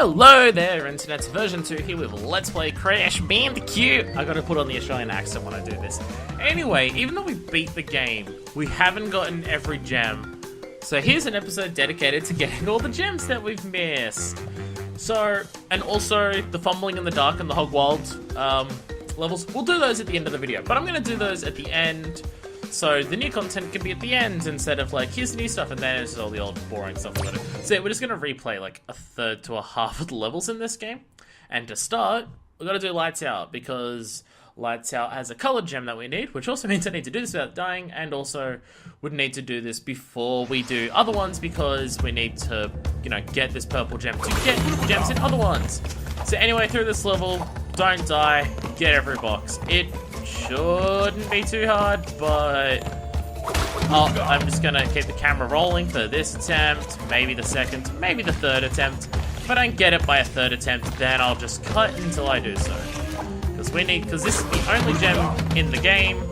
Hello there, Internet's version 2 here with Let's Play Crash Bandicoot. I gotta put on the Australian accent when I do this. Anyway, even though we beat the game, we haven't gotten every gem. So here's an episode dedicated to getting all the gems that we've missed. So, and also the fumbling in the dark and the hog wild levels, we'll do those at the end of the video. But I'm gonna do those at the end, so the new content can be at the end instead of like, here's the new stuff and then it's all the old boring stuff we gotta do. So we're just gonna replay like a third to a half of the levels in this game. And to start, we gotta do Lights Out, because Lights Out has a colored gem that we need, which also means I need to do this without dying, and also would need to do this before we do other ones, because we need to, you know, get this purple gem to get gems in other ones. So anyway, through this level, don't die, get every box. It shouldn't be too hard, but I'm just gonna keep the camera rolling for this attempt, maybe the second, maybe the third attempt. If I don't get it by a third attempt, then I'll just cut until I do so. Because this is the only gem in the game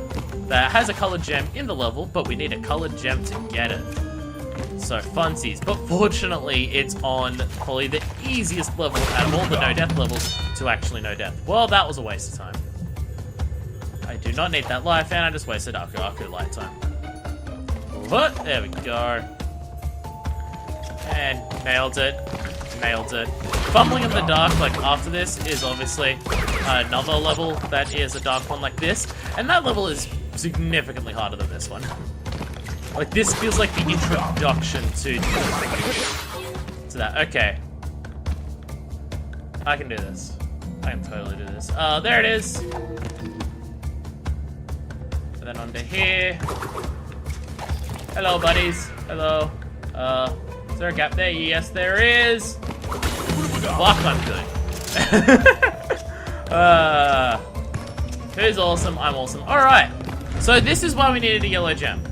that has a colored gem in the level, but we need a colored gem to get it. So funsies, but fortunately it's on probably the easiest level out of all the no death levels to actually no death. Well, that was a waste of time. I do not need that life, and I just wasted Aku light time. What? There we go. And nailed it. Nailed it. Fumbling in the dark, like after this, is obviously another level that is a dark one like this, and that level is significantly harder than this one. Like, this feels like the introduction to that. Okay. I can do this. I can totally do this. There it is. And then onto here. Hello, buddies. Hello. Is there a gap there? Yes, there is. Fuck, I'm good. Who's awesome? I'm awesome. Alright. So this is why we needed a yellow gem.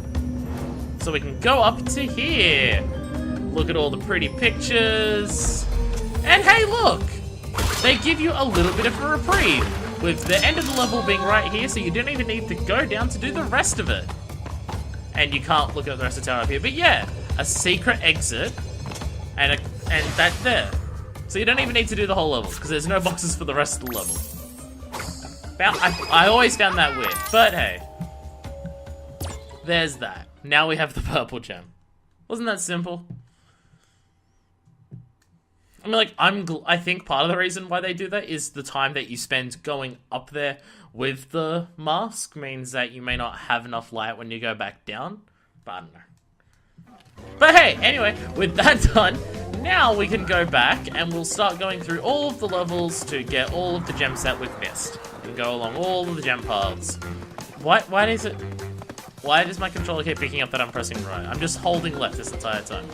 So we can go up to here. Look at all the pretty pictures. And hey, look! They give you a little bit of a reprieve, with the end of the level being right here, so you don't even need to go down to do the rest of it. And you can't look at the rest of the tower up here. But yeah, a secret exit, and that there. So you don't even need to do the whole level, because there's no boxes for the rest of the level. I always found that weird, but hey. There's that. Now we have the purple gem. Wasn't that simple? I mean, like, I think part of the reason why they do that is the time that you spend going up there with the mask means that you may not have enough light when you go back down. But I don't know. But hey, anyway, with that done, now we can go back and we'll start going through all of the levels to get all of the gems that we've missed. And go along all of the gem paths. Why does my controller keep picking up that I'm pressing right? I'm just holding left this entire time.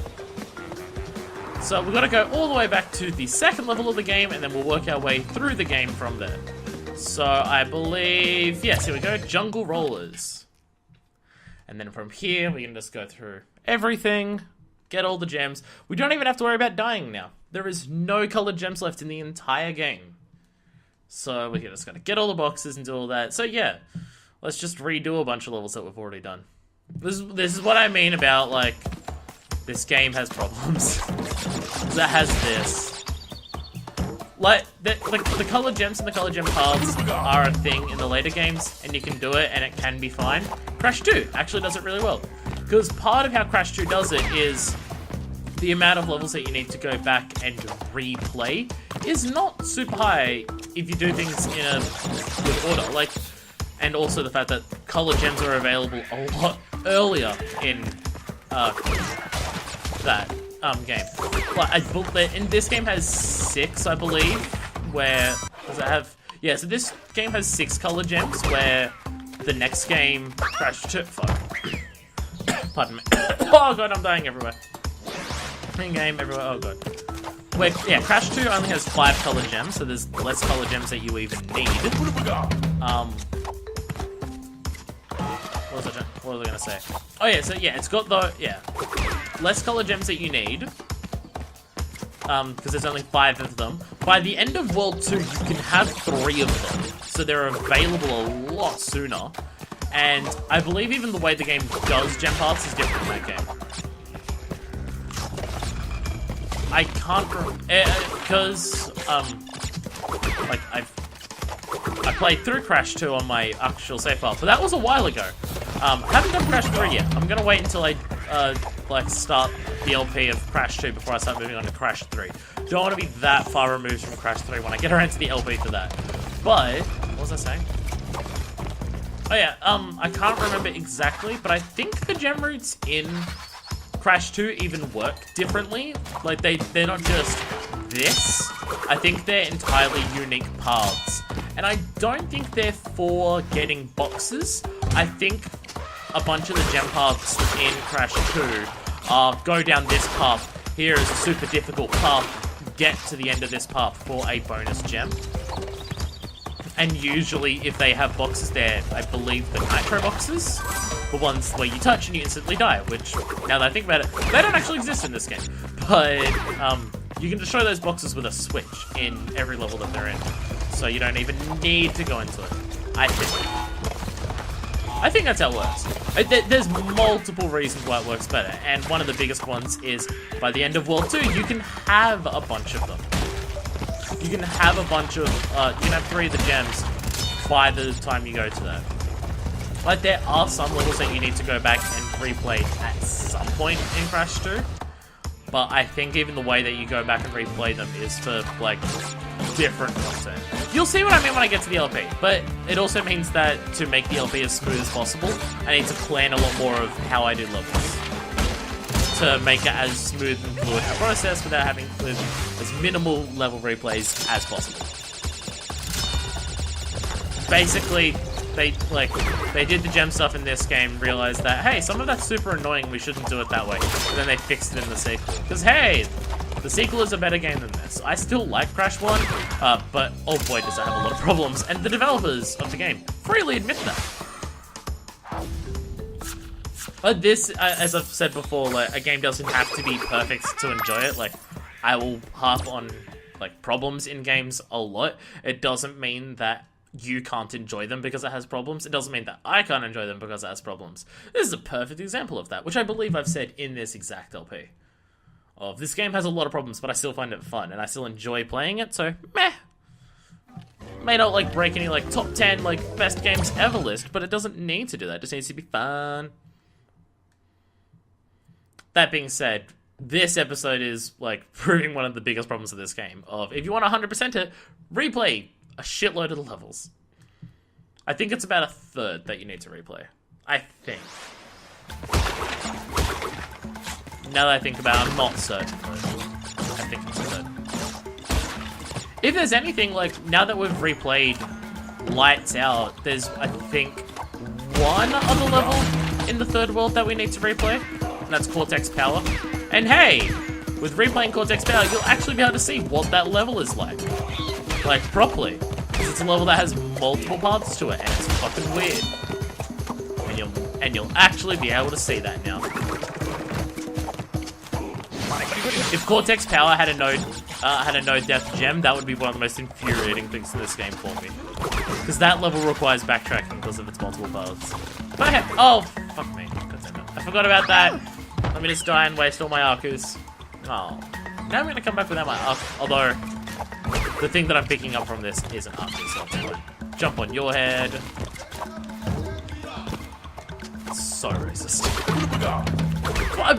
So we've got to go all the way back to the second level of the game, and then we'll work our way through the game from there. So I believe, yes, here we go, Jungle Rollers. And then from here, we can just go through everything, get all the gems. We don't even have to worry about dying now. There is no colored gems left in the entire game. So we're just going to get all the boxes and do all that. So yeah. Let's just redo a bunch of levels that we've already done. This is what I mean about, like, this game has problems. Because it has this. Like, the colored gems and the colored gem paths are a thing in the later games, and you can do it, and it can be fine. Crash 2 actually does it really well. Because part of how Crash 2 does it is the amount of levels that you need to go back and replay is not super high if you do things in a good order. Like, and also the fact that colored gems are available a lot earlier in that game. Like, and this game has 6, I believe. Where does it have? Yeah, so this game has 6 colored gems. Where the next game, Crash 2. Pardon me. Oh god, I'm dying everywhere. In game everywhere. Oh god. Wait, yeah, Crash 2 only has 5 colored gems, so there's less colored gems that you even need. What was I gonna say? Oh yeah, so yeah, it's got the, less color gems that you need. Because there's only 5 of them. By the end of World 2, you can have 3 of them. So they're available a lot sooner. And I believe even the way the game does gem paths is different in that game. I can't because like I played through Crash 2 on my actual save file, but that was a while ago. Haven't done Crash 3 yet. I'm gonna wait until I like start the LP of Crash 2 before I start moving on to Crash 3. Don't want to be that far removed from Crash 3 when I get around to the LP for that. But what was I saying? Oh yeah, I can't remember exactly, but I think the gem routes in Crash 2 even work differently. Like they're not just this. I think they're entirely unique paths. And I don't think they're for getting boxes. I think a bunch of the gem paths in Crash 2 are go down this path. Here is a super difficult path. Get to the end of this path for a bonus gem. And usually, if they have boxes there, I believe the nitro boxes, the ones where you touch and you instantly die, which, now that I think about it, they don't actually exist in this game. But, you can destroy those boxes with a switch in every level that they're in. So you don't even need to go into it, I think. I think that's how it works. There's multiple reasons why it works better, and one of the biggest ones is, by the end of World 2, you can have a bunch of them. You can have a bunch of, you can have 3 of the gems by the time you go to that. Like, there are some levels that you need to go back and replay at some point in Crash 2. But I think even the way that you go back and replay them is for, like, different content. You'll see what I mean when I get to the LP, but it also means that to make the LP as smooth as possible, I need to plan a lot more of how I do levels. To make it as smooth and fluid a process without having as minimal level replays as possible. Basically, they did the gem stuff in this game, realized that, hey, some of that's super annoying, we shouldn't do it that way. And then they fixed it in the sequel. Because, hey, the sequel is a better game than this. I still like Crash 1, but oh boy does it have a lot of problems. And the developers of the game freely admit that. But this, as I've said before, like, a game doesn't have to be perfect to enjoy it. Like, I will harp on, like, problems in games a lot. It doesn't mean that you can't enjoy them because it has problems. It doesn't mean that I can't enjoy them because it has problems. This is a perfect example of that, which I believe I've said in this exact LP. Of this game has a lot of problems, but I still find it fun, and I still enjoy playing it, so, meh. May not, like, break any, like, top 10, like, best games ever list, but it doesn't need to do that. It just needs to be fun. That being said, this episode is, like, proving one of the biggest problems of this game. Of, if you want 100% it, replay a shitload of the levels. I think it's about a third that you need to replay. I think. Now that I think about it, I'm not certain, but I think it's a third. If there's anything, like, now that we've replayed Lights Out, there's, I think, one other level in the third world that we need to replay. And that's Cortex Power. And hey, with replaying Cortex Power, you'll actually be able to see what that level is like. Like, properly. Because it's a level that has multiple paths to it, and it's fucking weird. And you'll actually be able to see that now. If Cortex Power had a no death gem, that would be one of the most infuriating things in this game for me. Because that level requires backtracking because of its multiple paths. But hey, oh, fuck me. I forgot about that. Let me just die and waste all my Arcus. Oh. Now I'm going to come back without my Arc. Although, the thing that I'm picking up from this is an Arcus. So I'm going to jump on your head. It's so racist.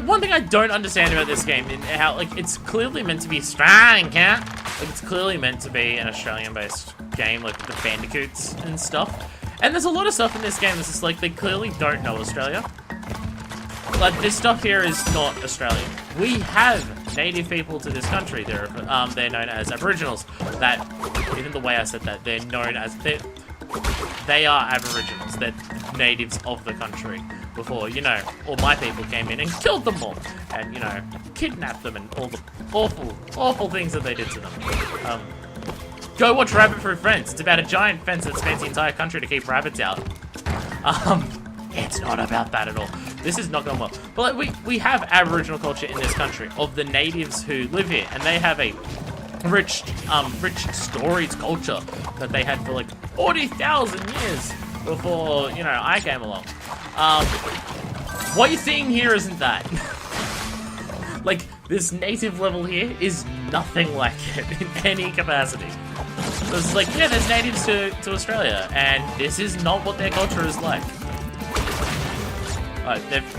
One thing I don't understand about this game is how, like, it's clearly meant to be Australian, cat. Like, it's clearly meant to be an Australian-based game, like the Bandicoots and stuff. And there's a lot of stuff in this game that's just like, they clearly don't know Australia. Like, this stuff here is not Australian. We have native people to this country. They're known as Aboriginals. That, even the way I said that, they're known as, they are Aboriginals. They're natives of the country. Before, you know, all my people came in and killed them all. And, you know, kidnapped them and all the awful, awful things that they did to them. Go watch Rabbit Proof Fence. It's about a giant fence that spans the entire country to keep rabbits out. It's not about that at all. This is not going well. But like, we have Aboriginal culture in this country of the natives who live here, and they have a rich storied culture that they had for like 40,000 years before, you know, I came along. What you're seeing here isn't that. Like, This native level here is nothing like it in any capacity. It's like, yeah, there's natives to Australia, and this is not what their culture is like.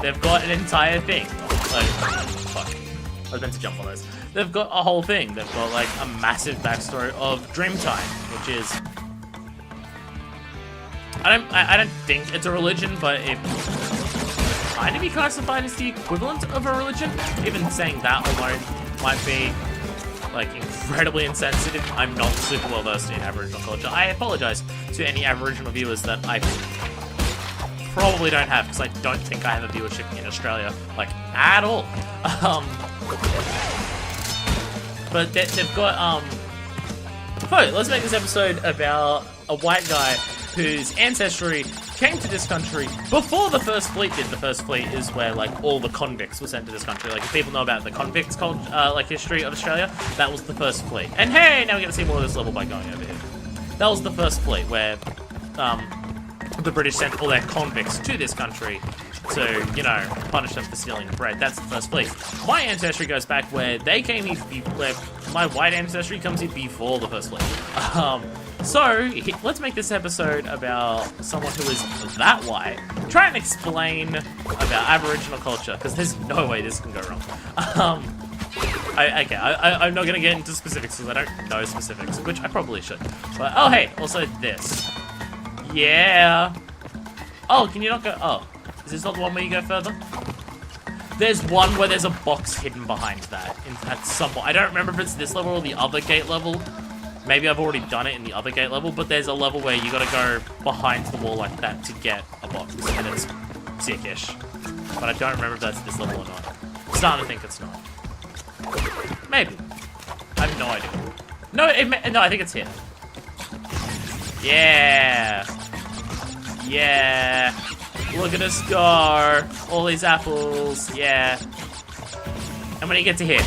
They've got an entire thing. Like, fuck. I was meant to jump on those. They've got a whole thing. They've got like a massive backstory of Dreamtime, which is... I don't think it's a religion, but it kind of be classified as the equivalent of a religion. Even saying that alone might be like incredibly insensitive. I'm not super well versed in Aboriginal culture. I apologize to any Aboriginal viewers that I probably don't have, because I don't think I have a viewership in Australia, like, at all. But they've got, let's make this episode about a white guy whose ancestry came to this country before the First Fleet did. The First Fleet is where, like, all the convicts were sent to this country. Like, if people know about the convicts like, history of Australia, that was the First Fleet. And hey, now we get to see more of this level by going over here. That was the First Fleet, where, the British sent all their convicts to this country to, you know, punish them for stealing bread. That's the First Fleet. My ancestry goes back where they came here, where my white ancestry comes here before the First Fleet. So, let's make this episode about someone who is that white. Try and explain about Aboriginal culture, because there's no way this can go wrong. I'm not going to get into specifics because I don't know specifics, which I probably should. But, oh hey, also this. Yeah. Oh, can you not go? Oh, is this not the one where you go further? There's one where there's a box hidden behind that. At some point, I don't remember if it's this level or the other gate level. Maybe I've already done it in the other gate level, but there's a level where you gotta go behind the wall like that to get a box, and it's sick-ish. But I don't remember if that's this level or not. I'm starting to think it's not. Maybe. I have no idea. No, I think it's here. Yeah. Yeah. Look at us go. All these apples. Yeah. And when you get to here,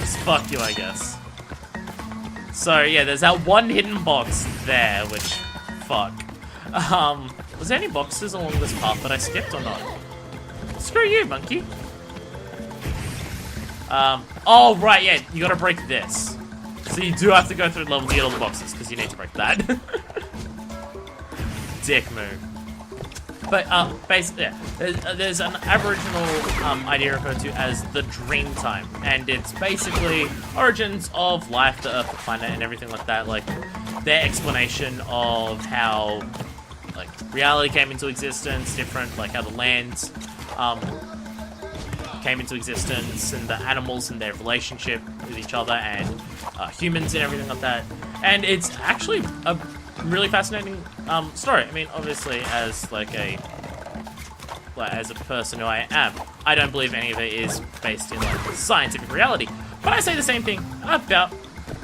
it's fuck you, I guess. So yeah, there's that one hidden box there, which, fuck. Was there any boxes along this path that I skipped or not? Screw you, monkey. Oh right, yeah, you gotta break this. So you do have to go through the level to get all the boxes, because you need to break that. Dick move. But, basically, yeah, there's an Aboriginal idea referred to as the Dreamtime, and it's basically origins of life, the Earth, the planet, and everything like that. Like, their explanation of how, like, reality came into existence, different, like, how the lands, came into existence, and the animals and their relationship with each other, and humans and everything like that. And it's actually a really fascinating story. I mean, obviously, as like as a person who I am, I don't believe any of it is based in like scientific reality. But I say the same thing about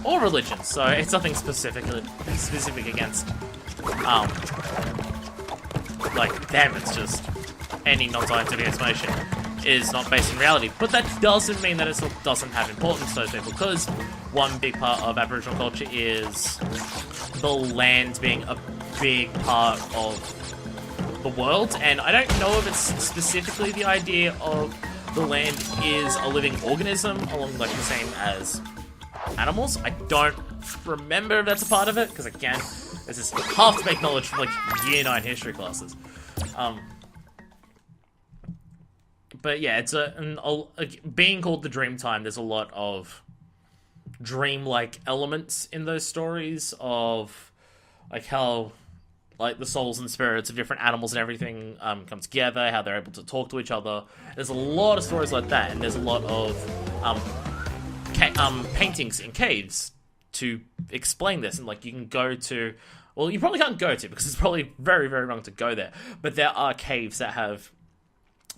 all religions, so it's nothing specific against like them. It's just any non-scientific explanation is not based in reality. But that doesn't mean that it still doesn't have importance to those people, because one big part of Aboriginal culture is the land being a big part of the world. And I don't know if it's specifically the idea of the land is a living organism along like the same as animals. I don't remember if that's a part of it, because again, this is half-baked knowledge from like year 9 history classes. But yeah, it's being called the Dreamtime. There's a lot of dream-like elements in those stories of like how like the souls and spirits of different animals and everything come together, how they're able to talk to each other. There's a lot of stories like that, and there's a lot of paintings in caves to explain this. And like you can go to, well, you probably can't go to because it's probably very, very wrong to go there. But there are caves that have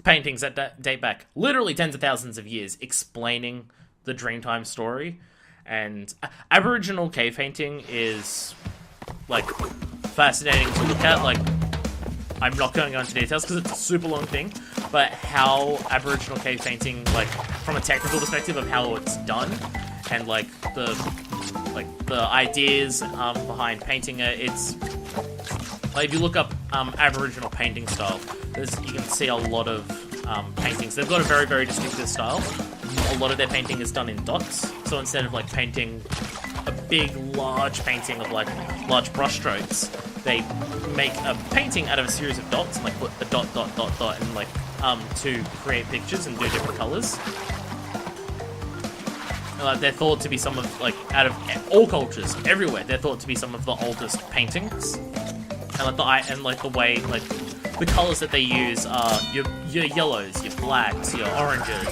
paintings that date back literally tens of thousands of years explaining the Dreamtime story. And Aboriginal cave painting is like fascinating to look at. Like, I'm not going to go into details because it's a super long thing, but how Aboriginal cave painting, like from a technical perspective of how it's done, and like the ideas behind painting it, it's like if you look up Aboriginal painting style, you can see a lot of paintings. They've got a very, very distinctive style. A lot of their painting is done in dots. So instead of like painting a big, large painting of like large brushstrokes, they make a painting out of a series of dots and like put a dot, dot, dot, dot, and like to create pictures and do different colors. They're thought to be some of, like, out of all cultures, everywhere, they're thought to be some of the oldest paintings. And like the way, like, the colors that they use are your yellows, your blacks, your oranges,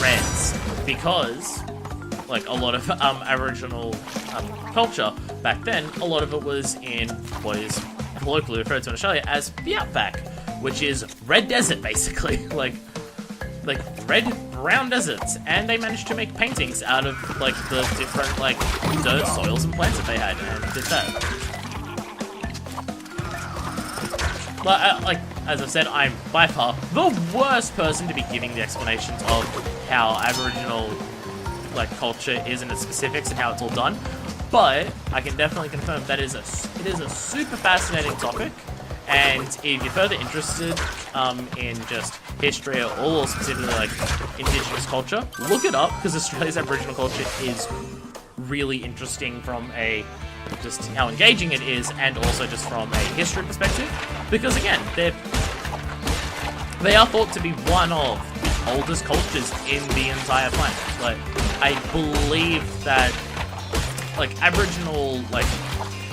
reds, because, like, a lot of Aboriginal culture back then, a lot of it was in what is colloquially referred to in Australia as the outback, which is red desert, basically. like red, brown deserts, and they managed to make paintings out of, like, the different, like, dirt, soils, and plants that they had, and did that. But, like, as I've said, I'm by far the worst person to be giving the explanations of how Aboriginal, like, culture is and its specifics and how it's all done, but I can definitely confirm that it is a super fascinating topic. And if you're further interested in just history or specifically like Indigenous culture, look it up, because Australia's Aboriginal culture is really interesting from a just how engaging it is, and also just from a history perspective. Because again, they are thought to be one of the oldest cultures in the entire planet. Like, I believe that like Aboriginal like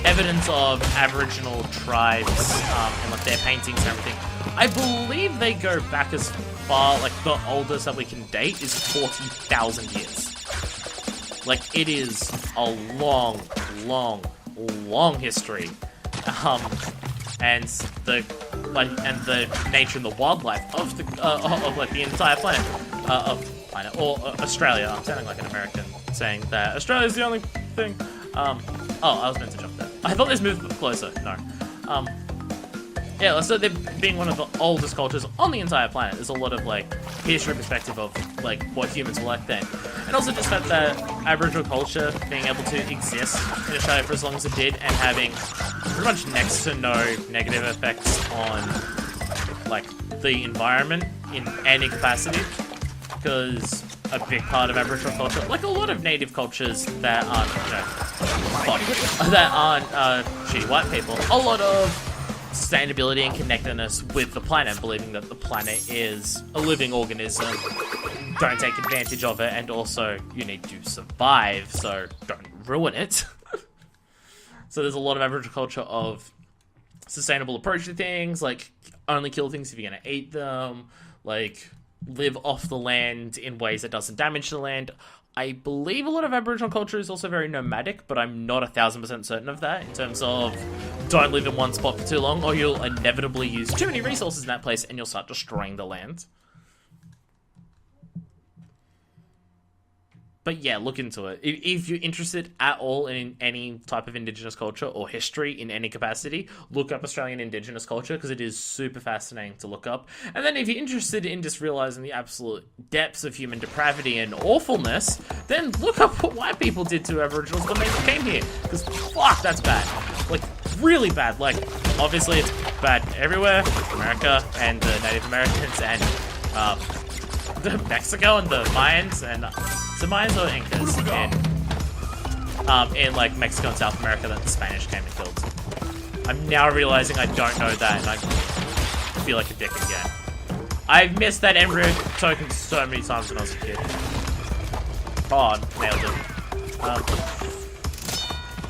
evidence of Aboriginal tribes and like their paintings and everything, I believe they go back as far, like the oldest that we can date is 40,000 years. Like, it is a long, long, long history. And the nature and the wildlife of the of like the entire planet or Australia. I'm sounding like an American saying that Australia's the only thing. Oh, I was meant to jump there. I thought this moved closer. No. Yeah, so they're being one of the oldest cultures on the entire planet. There's a lot of, like, history perspective of, like, what humans were like then. And also just that Aboriginal culture being able to exist in Australia for as long as it did, and having pretty much next to no negative effects on, like, the environment in any capacity. Because a big part of Aboriginal culture, like a lot of native cultures that aren't, that aren't shitty white people, a lot of sustainability and connectedness with the planet, believing that the planet is a living organism, don't take advantage of it, and also you need to survive, so don't ruin it. So there's a lot of Aboriginal culture of sustainable approach to things, like only kill things if you're gonna eat them, like live off the land in ways that doesn't damage the land. I believe a lot of Aboriginal culture is also very nomadic, but I'm not 1,000% certain of that, in terms of don't live in one spot for too long, or you'll inevitably use too many resources in that place and you'll start destroying the land. But yeah, look into it. If you're interested at all in any type of Indigenous culture or history in any capacity, look up Australian Indigenous culture, because it is super fascinating to look up. And then if you're interested in just realizing the absolute depths of human depravity and awfulness, then look up what white people did to Aboriginals when they came here. Because fuck, that's bad. Like, really bad. Like, obviously it's bad everywhere. America and the Native Americans and Mexico and the Mayans and the Mayans or Incas in like Mexico and South America that the Spanish came and killed. I'm now realizing I don't know that, and I feel like a dick again. I've missed that embryo token so many times when I was a kid. Oh, nailed it.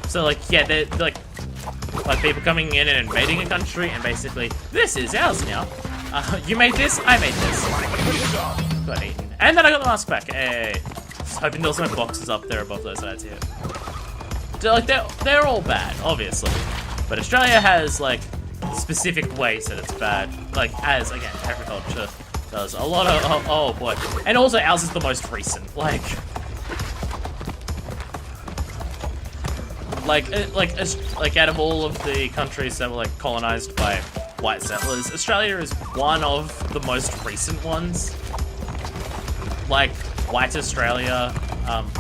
So like, yeah, they're like people coming in and invading a country and basically, this is ours now. You made this, I made this. Got eaten. And then I got the mask back. Hey. Hoping there's no boxes up there above those sides here. So, like, they're all bad, obviously. But Australia has, like, specific ways that it's bad. Like, as, again, agriculture does. A lot of, oh boy. And also, ours is the most recent. Like out of all of the countries that were, like, colonized by white settlers, Australia is one of the most recent ones. Like, White Australia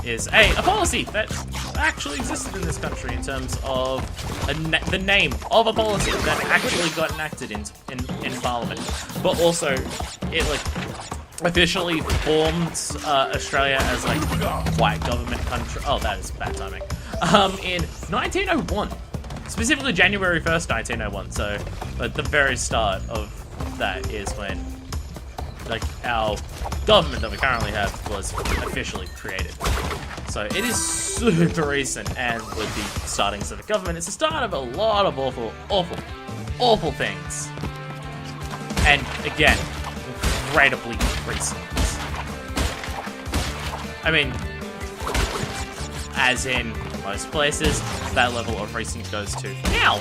is a policy that actually existed in this country in terms of the name of a policy that actually got enacted in Parliament, but also it like officially formed Australia as like white government country. Oh, that is bad timing. In 1901, specifically January 1st, 1901. So at the very start of that is when like our government that we currently have was officially created. So it is super recent, and with the startings of the government, it's the start of a lot of awful things. And again, incredibly recent. I mean, as in most places, that level of recent goes to now,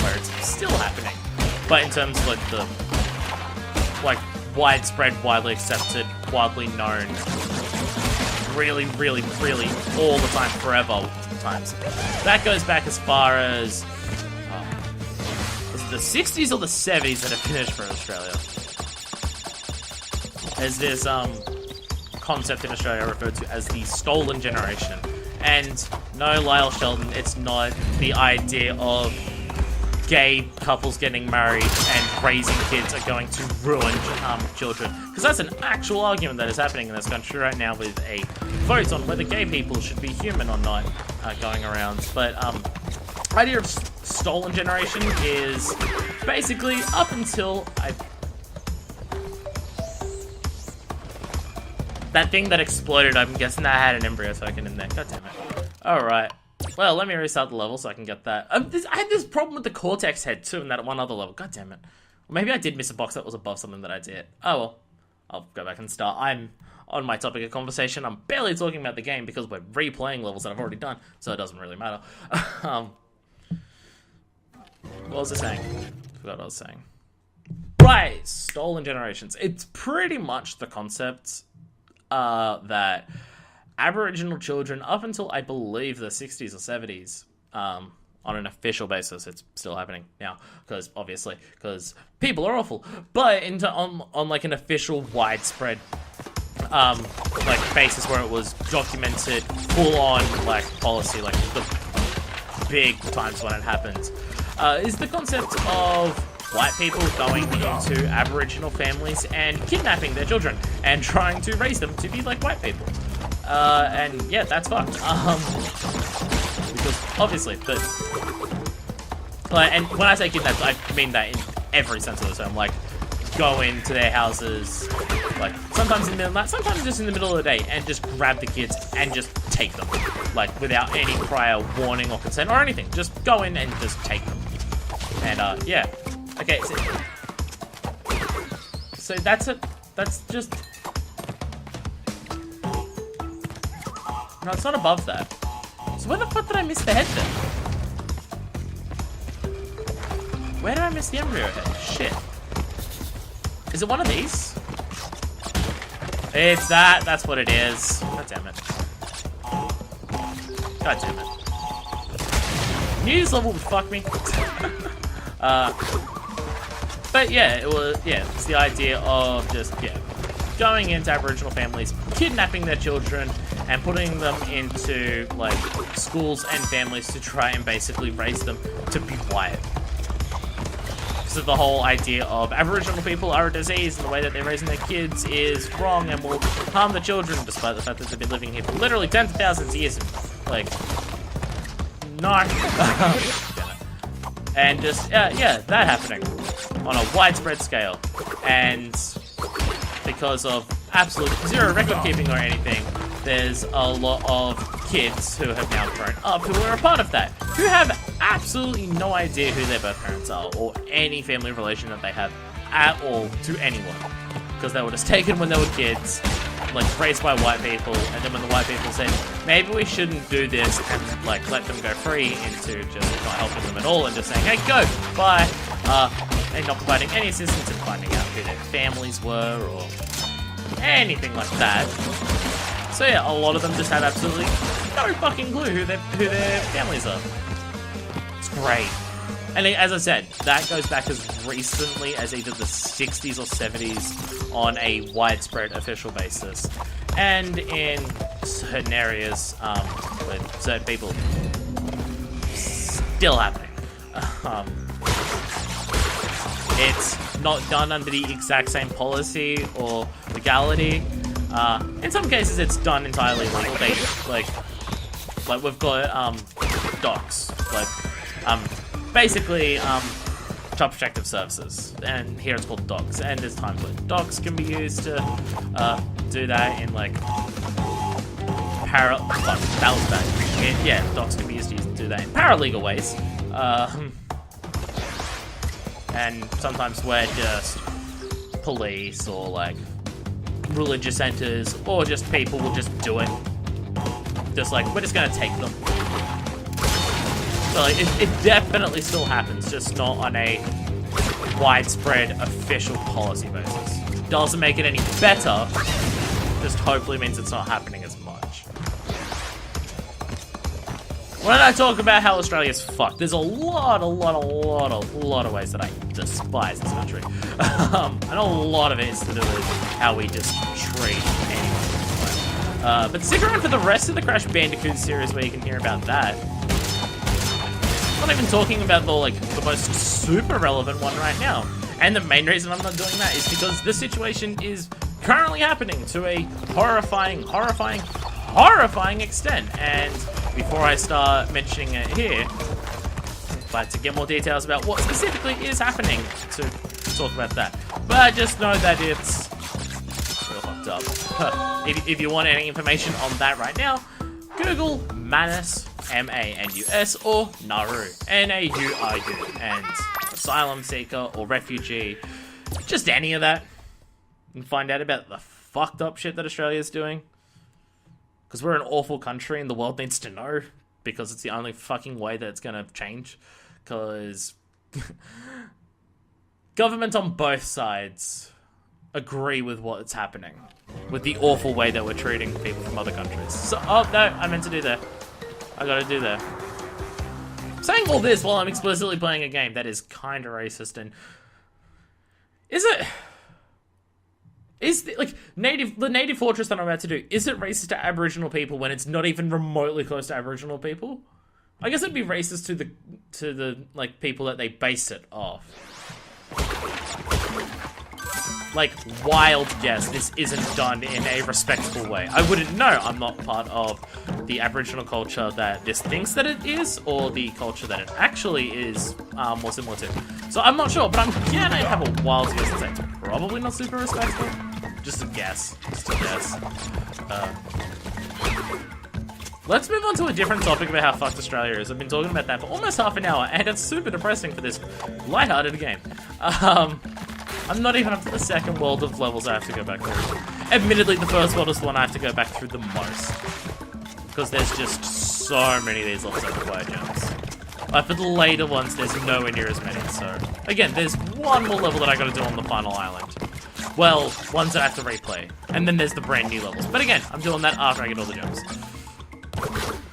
where it's still happening. But in terms of like the widespread, widely accepted, widely known, really all the time, forever times, that goes back as far as was it the 60s or the 70s that have finished for Australia. There's this concept in Australia referred to as the stolen generation. And no, Lyle Sheldon, it's not the idea of gay couples getting married and raising kids are going to ruin children. Because that's an actual argument that is happening in this country right now with a vote on whether gay people should be human or not going around. But the idea of stolen generation is basically up until that thing that exploded, I'm guessing that had an embryo token in there. God damn it. Alright. Well, let me restart the level so I can get that. I had this problem with the Cortex head too in that one other level. God damn it. Maybe I did miss a box that was above something that I did. Oh well. I'll go back and start. I'm on my topic of conversation. I'm barely talking about the game because we're replaying levels that I've already done, so it doesn't really matter. What was I saying? Forgot what I was saying. Right, stolen generations. It's pretty much the concept that Aboriginal children, up until I believe the 60s or 70s, on an official basis, it's still happening now, because people are awful, but on like an official widespread like basis where it was documented full on like policy, like the big times when it happens, is the concept of white people going into Aboriginal families and kidnapping their children and trying to raise them to be like white people. And yeah, that's fucked. Because obviously, and when I say kidnap, I mean that in every sense of the term. Like, go into their houses, like sometimes in the middle of the night, sometimes just in the middle of the day, and just grab the kids and just take them, like without any prior warning or consent or anything. Just go in and just take them. And yeah. Okay, so that's just... No, it's not above that. So where the fuck did I miss the head then? Where did I miss the embryo head? Shit. Is it one of these? It's that, that's what it is. God damn it. God damn it. Knew this level would fuck me. But yeah, it's the idea of just, going into Aboriginal families, kidnapping their children, and putting them into, like, schools and families to try and basically raise them to be white. So the whole idea of Aboriginal people are a disease, and the way that they're raising their kids is wrong and will harm the children, despite the fact that they've been living here for literally tens of thousands of years. Like, no. And just, yeah, that happening on a widespread scale. And because of absolute zero record keeping or anything, there's a lot of kids who have now grown up who are a part of that, who have absolutely no idea who their birth parents are or any family relation that they have at all to anyone, because they were just taken when they were kids, like raised by white people, and then when the white people said maybe we shouldn't do this and like let them go free into just not helping them at all and just saying, hey, go, bye, and not providing any assistance in finding out who their families were or anything like that. So yeah, a lot of them just had absolutely no fucking clue who their families are. It's great. And as I said, that goes back as recently as either the 60s or 70s on a widespread official basis. and in certain areas with certain people, still happening. It's not done under the exact same policy or legality. In some cases, it's done entirely legal. Like we've got docs, basically child protective services, and here it's called docs. And there's times when docs can be used to do that in like docs can be used to do that in paralegal ways. And sometimes we're just police or like religious centers or just people will just do it. Just like, we're just gonna take them. So like, it definitely still happens, just not on a widespread official policy basis. Doesn't make it any better, just hopefully means it's not happening as much. When I talk about how Australia's fucked, there's a lot of ways that I despise this country. And a lot of it is to do with how we just treat anyone. But stick around for the rest of the Crash Bandicoot series where you can hear about that. I'm not even talking about the most super relevant one right now. And the main reason I'm not doing that is because the situation is currently happening to a horrifying extent. And before I start mentioning it here, I'd like to get more details about what specifically is happening to talk about that. But I just know that it's real fucked up. If you want any information on that right now, Google Manus, M-A-N-U-S, or Nauru, N-A-U-R-U, and asylum seeker or refugee, just any of that, and find out about the fucked up shit that Australia's doing. Because we're an awful country and the world needs to know, because it's the only fucking way that it's gonna change. Because government on both sides agree with what's happening, with the awful way that we're treating people from other countries. So, oh no, I meant to do that. I gotta do that. Saying all this while I'm explicitly playing a game that is kinda racist, and the native fortress that I'm about to do, is it racist to Aboriginal people when it's not even remotely close to Aboriginal people? I guess it'd be racist to the like people that they base it off. Like, wild guess, this isn't done in a respectful way. I wouldn't know. I'm not part of the Aboriginal culture that this thinks that it is, or the culture that it actually is more similar to. So I'm not sure, but I'm gonna have a wild guess and say it's probably not super respectful. Just a guess. Let's move on to a different topic about how fucked Australia is. I've been talking about that for almost half an hour, and it's super depressing for this lighthearted game. I'm not even up to the second world of levels I have to go back through. Admittedly, the first world is the one I have to go back through the most, because there's just so many of these levels that require jumps. For the later ones, there's nowhere near as many, so... Again, there's one more level that I gotta do on the final island. Well, ones that I have to replay. And then there's the brand new levels. But again, I'm doing that after I get all the jumps.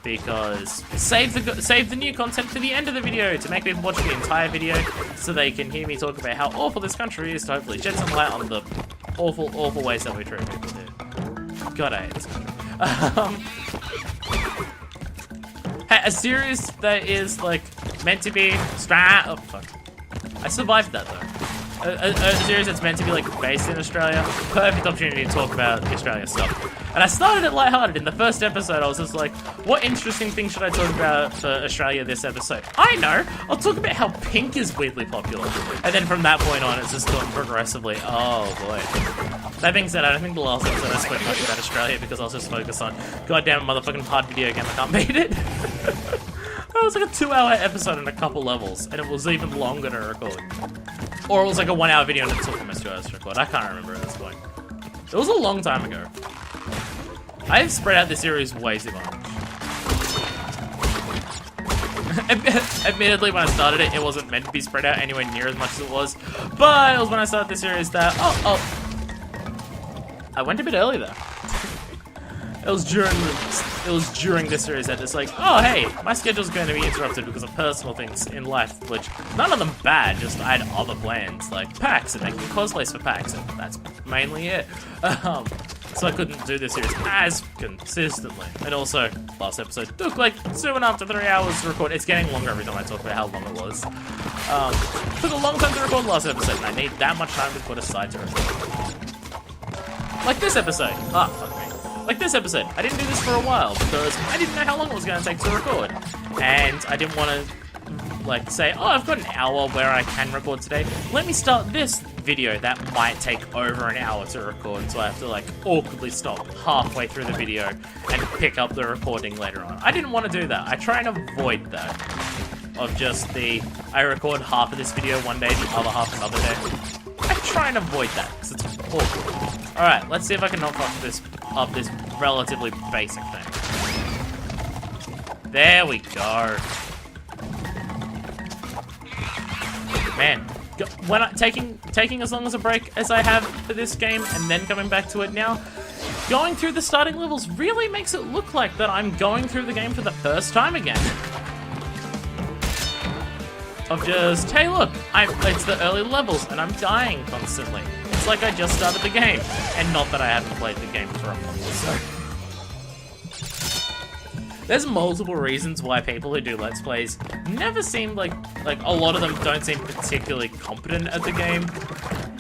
Because save the new content for the end of the video to make people watch the entire video so they can hear me talk about how awful this country is to hopefully shed some light on the awful ways that we treat people here. God, I hate this country. Hey, a series that is like meant to be oh fuck. I survived that though. A series that's meant to be like based in Australia. Perfect opportunity to talk about Australia stuff. And I started it lighthearted. In the first episode, I was just like, what interesting thing should I talk about for Australia this episode? I know! I'll talk about how pink is weirdly popular. And then from that point on, it's just gone progressively. Oh boy. That being said, I don't think the last episode I spoke much about Australia because I was just focused on goddamn motherfucking hard video game, I can't beat it. It was like a 2-hour episode and a couple levels, and it was even longer to record. Or it was like a 1-hour video and it took almost 2 hours to record. I can't remember at this point. It was a long time ago. I have spread out this series way too much. Admittedly, when I started it, it wasn't meant to be spread out anywhere near as much as it was. But it was when I started this series that... I went a bit early there. It was during this series that it's like, oh hey, my schedule's going to be interrupted because of personal things in life, which none of them bad, just I had other plans, like PAX and making cosplays for PAX, and that's mainly it. so I couldn't do this series as consistently. And also, last episode took like 2.5 to 3 hours to record. It's getting longer every time I talk about how long it was. Took a long time to record last episode, and I need that much time to put aside to record. Like this episode. Ah, fuck me. Like this episode. I didn't do this for a while because I didn't know how long it was going to take to record. And I didn't want to, like, say, oh, I've got an hour where I can record today. Let me start this video that might take over an hour to record, so I have to, like, awkwardly stop halfway through the video and pick up the recording later on. I didn't want to do that. I try and avoid that. Of just I record half of this video one day, the other half another day. I try and avoid that, because it's awkward. Alright, let's see if I can knock off this relatively basic thing. There we go. Man, when taking as long as a break as I have for this game and then coming back to it now, going through the starting levels really makes it look like that I'm going through the game for the first time again. Of just, hey look, it's the early levels and I'm dying constantly. It's like I just started the game, and not that I haven't played the game for a month or so. There's multiple reasons why people who do Let's Plays never seem like a lot of them don't seem particularly competent at the game.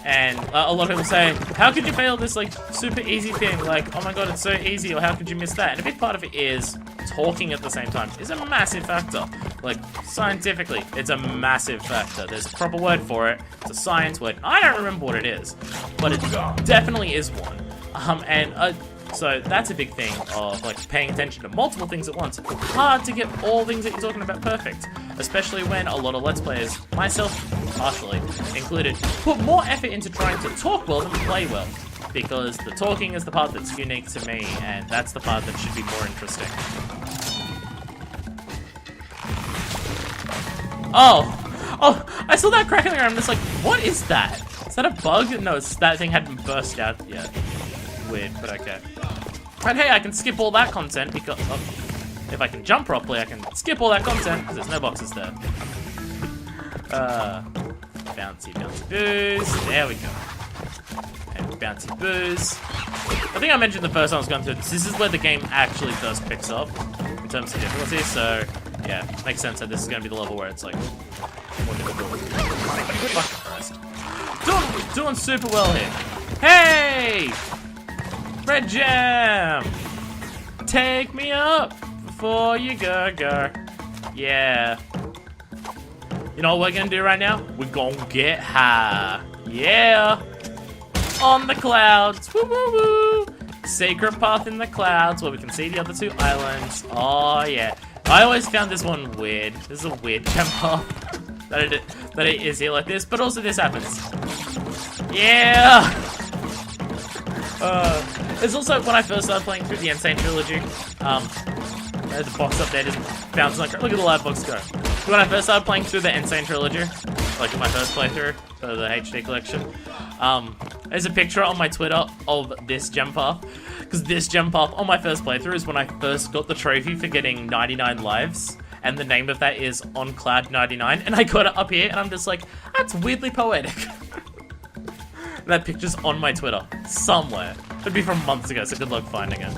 And a lot of people say, how could you fail this like super easy thing? Like, oh my god, it's so easy, or how could you miss that? And a big part of it is talking at the same time is a massive factor. Like, scientifically, it's a massive factor. There's a proper word for it. It's a science word. I don't remember what it is, but it definitely is one. So that's a big thing of like paying attention to multiple things at once. It's hard to get all things that you're talking about perfect, especially when a lot of Let's Players, myself partially included, put more effort into trying to talk well than play well, because the talking is the part that's unique to me, and that's the part that should be more interesting. Oh, I saw that crack in the ground. I'm just like, what is that? Is that a bug? No, that thing hadn't burst out yet. Weird, but okay. And hey, I can skip all that content because if I can jump properly, I can skip all that content because there's no boxes there. Bouncy boos. There we go. And bouncy boos. I think I mentioned the first time I was going through this. This is where the game actually first picks up in terms of difficulty. So yeah, makes sense that this is going to be the level where it's like more difficult. Doing super well here. Hey! Red Jam! Take me up before you go. Yeah. You know what we're gonna do right now? We're gonna get high. Yeah! On the clouds. Woo woo woo! Secret path in the clouds where we can see the other two islands. Oh yeah. I always found this one weird. This is a weird jump path. that it is here like this, but also this happens. Yeah! It's also when I first started playing through the N-Sane trilogy. The box up there just bouncing like, look at the live box go. When I first started playing through the N-Sane trilogy, like my first playthrough for the HD collection, there's a picture on my Twitter of this gem path, because this gem path on my first playthrough is when I first got the trophy for getting 99 lives, and the name of that is On Cloud 99, and I got it up here, and I'm just like, that's weirdly poetic. That picture's on my Twitter somewhere. It'd be from months ago, so good luck finding it.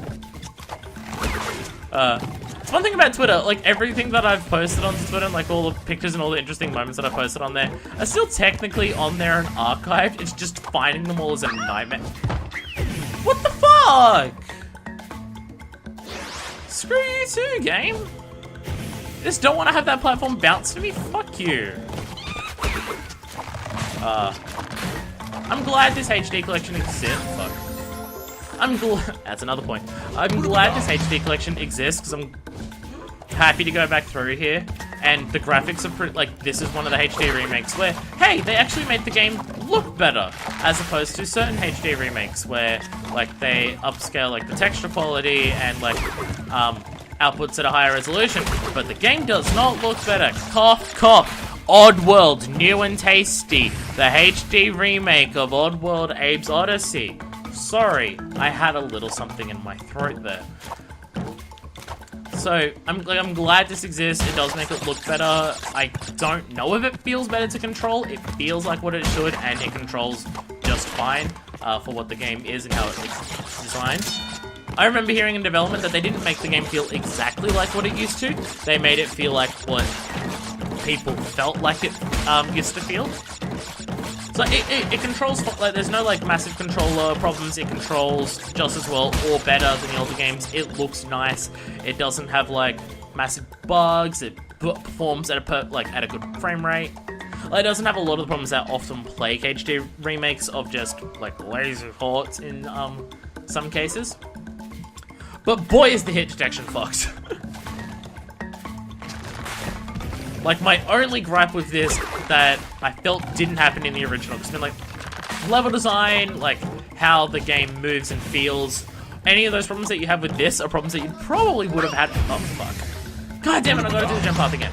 It's one thing about Twitter, like everything that I've posted onto Twitter, and like all the pictures and all the interesting moments that I've posted on there, are still technically on there and archived. It's just finding them all is a nightmare. What the fuck? Screw you too, game. Just don't want to have that platform bounce to me. Fuck you. I'm glad this HD collection exists. Fuck. That's another point. I'm glad this HD collection exists because I'm happy to go back through here. And the graphics are pretty, like, this is one of the HD remakes where, hey, they actually made the game look better, as opposed to certain HD remakes where, like, they upscale, like, the texture quality and, like, outputs at a higher resolution. But the game does not look better. Cough, cough. Oddworld, new and tasty. The HD remake of Oddworld Abe's Odyssey. Sorry, I had a little something in my throat there. So, I'm glad this exists. It does make it look better. I don't know if it feels better to control. It feels like what it should, and it controls just fine for what the game is and how it is design. I remember hearing in development that they didn't make the game feel exactly like what it used to. They made it feel like what people felt like it used to feel. So it controls, like, there's no, like, massive controller problems. It controls just as well or better than the older games. It looks nice. It doesn't have, like, massive bugs. It performs at a good frame rate. Like, it doesn't have a lot of the problems that often plague HD remakes of just, like, lazy ports in some cases. But boy, is the hit detection fucked. Like, my only gripe with this that I felt didn't happen in the original, because, like, level design, like, how the game moves and feels, any of those problems that you have with this are problems that you probably would have had. Oh, fuck. God damn it, I gotta do the jump up again.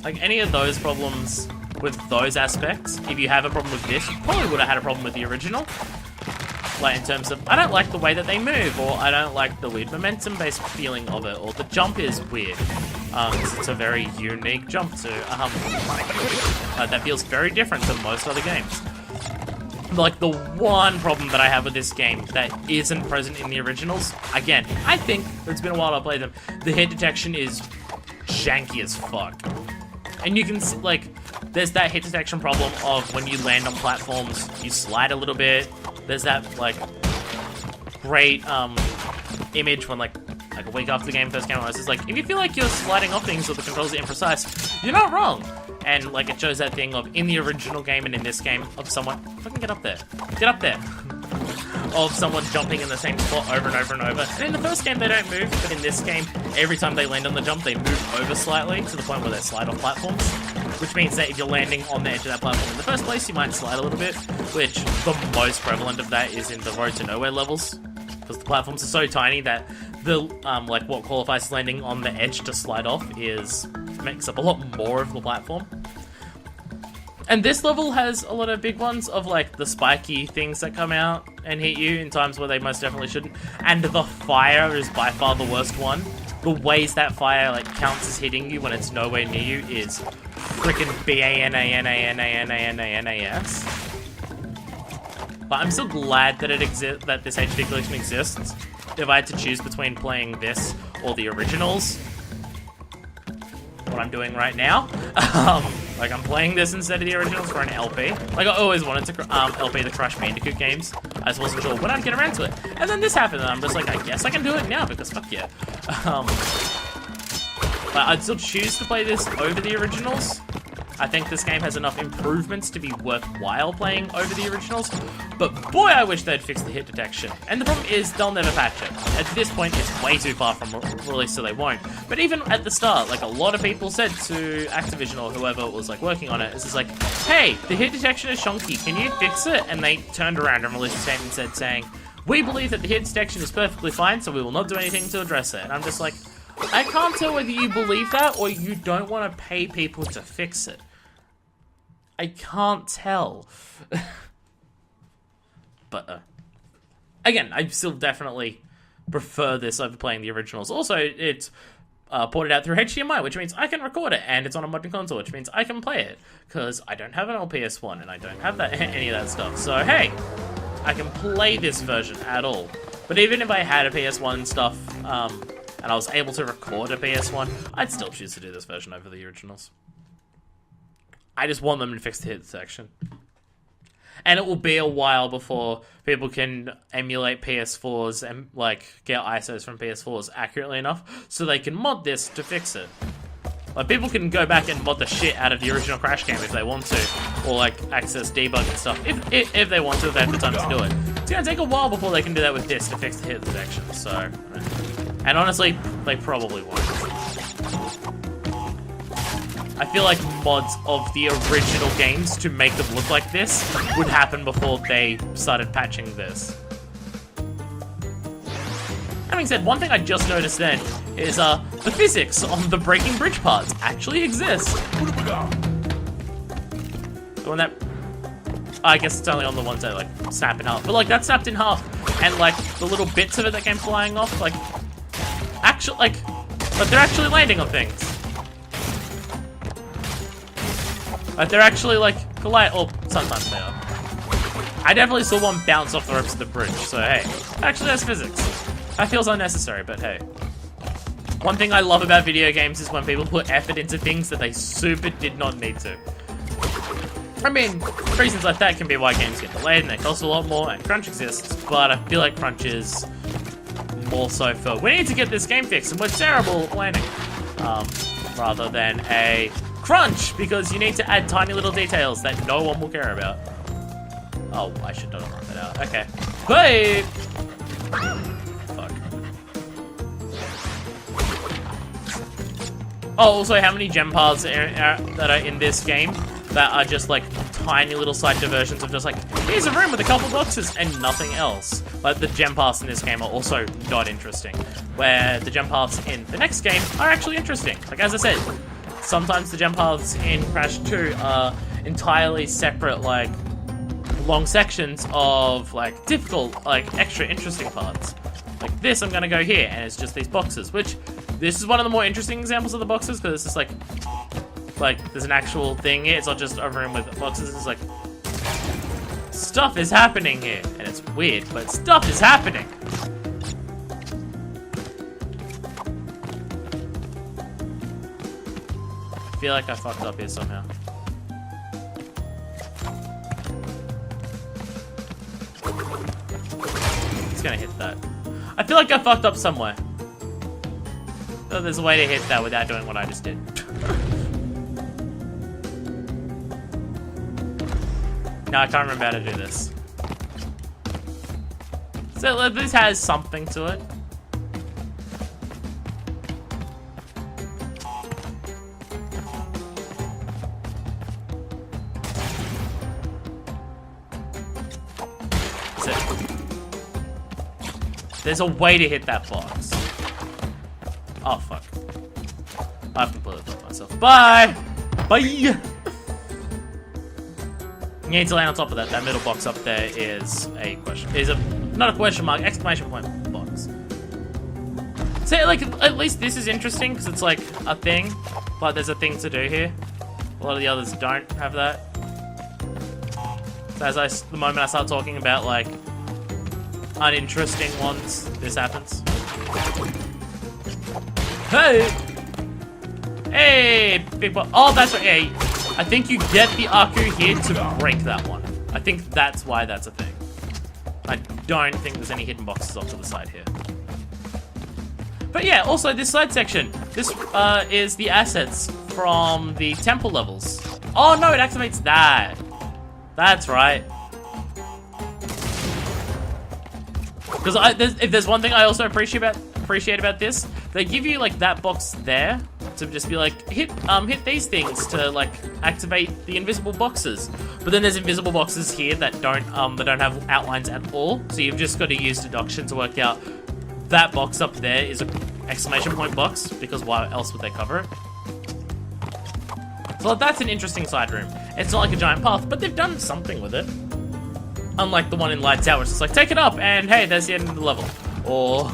Like, any of those problems with those aspects, if you have a problem with this, you probably would have had a problem with the original. Like, in terms of, I don't like the way that they move, or I don't like the weird momentum-based feeling of it, or the jump is weird. It's a very unique jump to, that feels very different to most other games. Like, the one problem that I have with this game that isn't present in the originals, again, I think, it's been a while I played them, the hit detection is janky as fuck. And you can see, like, there's that hit detection problem of when you land on platforms, you slide a little bit. There's that, like, great image when, like a week after the game first came out. It's just like, if you feel like you're sliding off things or the controls are imprecise, you're not wrong. And, like, it shows that thing of, in the original game and in this game, of someone, fucking get up there. Get up there. Of someone jumping in the same spot over and over and over. And in the first game, they don't move, but in this game, every time they land on the jump, they move over slightly to the point where they slide off platforms. Which means that if you're landing on the edge of that platform in the first place, you might slide a little bit, which the most prevalent of that is in the Road to Nowhere levels. Because the platforms are so tiny that the, like, what qualifies as landing on the edge to slide off makes up a lot more of the platform. And this level has a lot of big ones of, like, the spiky things that come out and hit you in times where they most definitely shouldn't. And the fire is by far the worst one. The ways that fire, like, counts as hitting you when it's nowhere near you is frickin' BANANANANANANAS. But I'm still glad that that this HD collection exists. If I had to choose between playing this or the originals, what I'm doing right now, like, I'm playing this instead of the originals for an LP. Like, I always wanted to LP the Crash Bandicoot games. I just wasn't sure when I'd get around to it. And then this happened, and I'm just like, I guess I can do it now, because fuck yeah. But I'd still choose to play this over the originals. I think this game has enough improvements to be worthwhile playing over the originals, but boy, I wish they'd fix the hit detection. And the problem is, they'll never patch it. At this point, it's way too far from release, so they won't. But even at the start, like, a lot of people said to Activision or whoever was, like, working on it, it's just like, hey, the hit detection is shonky, can you fix it? And they turned around and released a statement saying, we believe that the hit detection is perfectly fine, so we will not do anything to address it. And I'm just like, I can't tell whether you believe that or you don't want to pay people to fix it. I can't tell. But, again, I still definitely prefer this over playing the originals. Also, it's ported out through HDMI, which means I can record it, and it's on a modern console, which means I can play it, because I don't have an old PS1, and I don't have that any of that stuff. So, hey, I can play this version at all. But even if I had a PS1 and stuff, and I was able to record a PS1, I'd still choose to do this version over the originals. I just want them to fix the hit detection. And it will be a while before people can emulate PS4s and, like, get ISOs from PS4s accurately enough so they can mod this to fix it. Like, people can go back and mod the shit out of the original Crash game if they want to, or, like, access debug and stuff if they want to, if they have the time to do it. It's gonna take a while before they can do that with this to fix the hit detection, so... And honestly, they probably won't. I feel like mods of the original games to make them look like this would happen before they started patching this. Having said, one thing I just noticed then is the physics on the breaking bridge parts actually exist. When that... I guess it's only on the ones that, like, snap in half. But, like, that snapped in half. And, like, the little bits of it that came flying off, like... Actually, like they're actually landing on things. Like, they're actually, like, collide... Oh, sometimes they are. I definitely saw one bounce off the ropes of the bridge, so hey. Actually, that's physics. That feels unnecessary, but hey. One thing I love about video games is when people put effort into things that they super did not need to. I mean, reasons like that can be why games get delayed and they cost a lot more, and crunch exists, but I feel like crunch is more so for, we need to get this game fixed and we're terrible at planning, rather than a crunch, because you need to add tiny little details that no one will care about. Oh, I should not have run that out. Okay. Wait! Fuck. Oh, also, how many gem paths that are in this game that are just like tiny little side diversions of just like, here's a room with a couple boxes and nothing else. Like the gem paths in this game are also not interesting, where the gem paths in the next game are actually interesting. Like as I said, sometimes the gem paths in Crash 2 are entirely separate, like long sections of like difficult, like extra interesting parts. Like this, I'm gonna go here, and it's just these boxes, which this is one of the more interesting examples of the boxes, because it's just like there's an actual thing here. It's not just a room with boxes. It's like stuff is happening here, and it's weird, but stuff is happening. I feel like I fucked up here somehow. It's gonna hit that. I feel like I fucked up somewhere. So there's a way to hit that without doing what I just did. No, I can't remember how to do this. So this has something to it. That's it. There's a way to hit that box. Oh, fuck. I've completely fucked myself. Bye! Bye! You need to land on top of that. That middle box up there is a question. Is a not a question mark, exclamation point box. So like at least this is interesting because it's like a thing, but there's a thing to do here. A lot of the others don't have that. So the moment I start talking about like uninteresting ones, this happens. Hey! Hey! Big box. Oh, that's right. Yeah. I think you get the Aku here to break that one. I think that's why that's a thing. I don't think there's any hidden boxes off to the side here. But yeah, also this side section. This is the assets from the temple levels. Oh no, it activates that. That's right. Because if there's one thing I also appreciate about this, they give you like that box there to just be like hit these things to like activate the invisible boxes. But then there's invisible boxes here that don't have outlines at all. So you've just got to use deduction to work out that box up there is an exclamation point box, because why else would they cover it? So that's an interesting side room. It's not like a giant path, but they've done something with it. Unlike the one in Light Tower, it's just like, take it up, and hey, there's the end of the level. Or,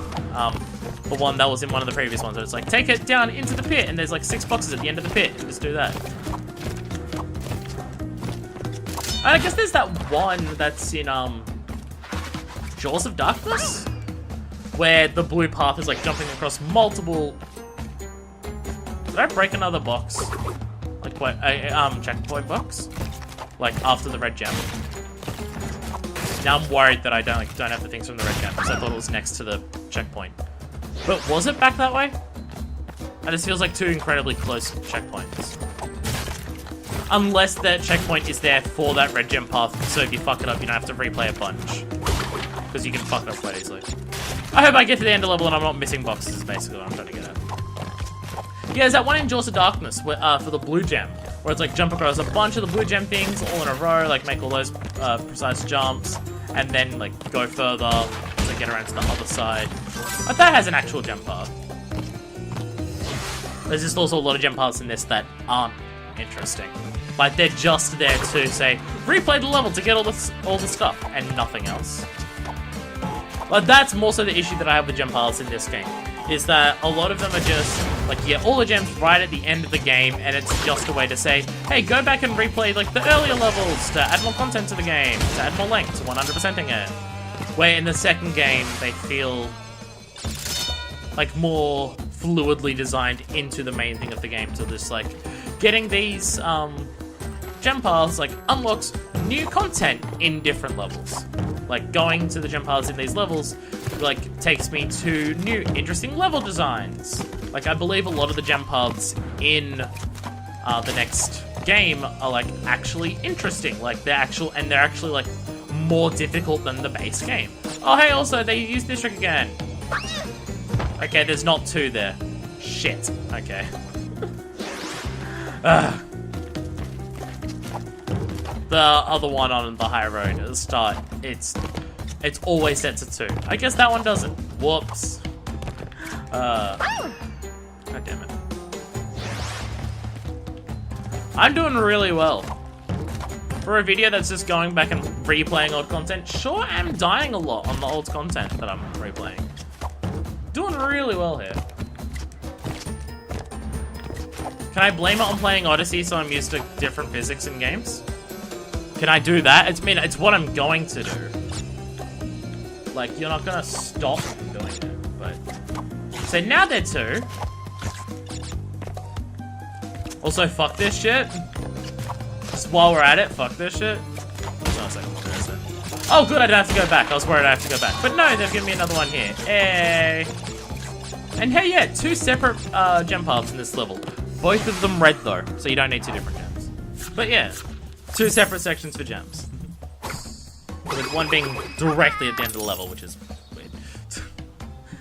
the one that was in one of the previous ones, where it's like, take it down into the pit, and there's like 6 boxes at the end of the pit, and just do that. And I guess there's that one that's in, Jaws of Darkness? Where the blue path is like jumping across multiple... Did I break another box? Like, what, a checkpoint box? Like, after the red gem. Now I'm worried that I don't have the things from the red gem, because I thought it was next to the checkpoint. But was it back that way? That just feels like 2 incredibly close checkpoints. Unless that checkpoint is there for that red gem path, so if you fuck it up, you don't have to replay a bunch. Because you can fuck it up quite easily. I hope I get to the end of the level and I'm not missing boxes, is basically what I'm trying to get at. Yeah, there's that one in Jaws of Darkness where, for the blue gem, where it's like jump across a bunch of the blue gem things all in a row, like make all those precise jumps, and then like go further to get around to the other side. But that has an actual jump path. There's just also a lot of jump paths in this that aren't interesting. Like they're just there to say, replay the level to get all the stuff, and nothing else. But that's more so the issue that I have with gem piles in this game. Is that a lot of them are just, like, yeah, all the gems right at the end of the game, and it's just a way to say, hey, go back and replay, like, the earlier levels to add more content to the game, to add more length, to 100%ing it. Where in the second game, they feel, like, more fluidly designed into the main thing of the game, to just, like, getting these, gem piles, like, unlocks new content in different levels. Like, going to the gem piles in these levels, like, takes me to new, interesting level designs. Like, I believe a lot of the gem piles in the next game are, like, actually interesting. Like, they're actually, like, more difficult than the base game. Oh, hey, also, they used this trick again. Okay, there's not 2 there. Shit. Okay. The other one on the high road at the start, it's always set to 2. I guess that one doesn't. Whoops. God damn it. I'm doing really well. For a video that's just going back and replaying old content, sure I'm dying a lot on the old content that I'm replaying. Doing really well here. Can I blame it on playing Odyssey so I'm used to different physics in games? Can I do that? It's what I'm going to do. Like, you're not gonna stop doing it, but... So now they're 2. Also, fuck this shit. Just while we're at it, fuck this shit. Hold on a second, where is it? Oh, good, I don't have to go back. I was worried I have to go back. But no, they've given me another one here. Hey. And hey, yeah, 2 separate gem piles in this level. Both of them red, though, so you don't need 2 different gems. But yeah. 2 separate sections for gems. With one being directly at the end of the level, which is weird.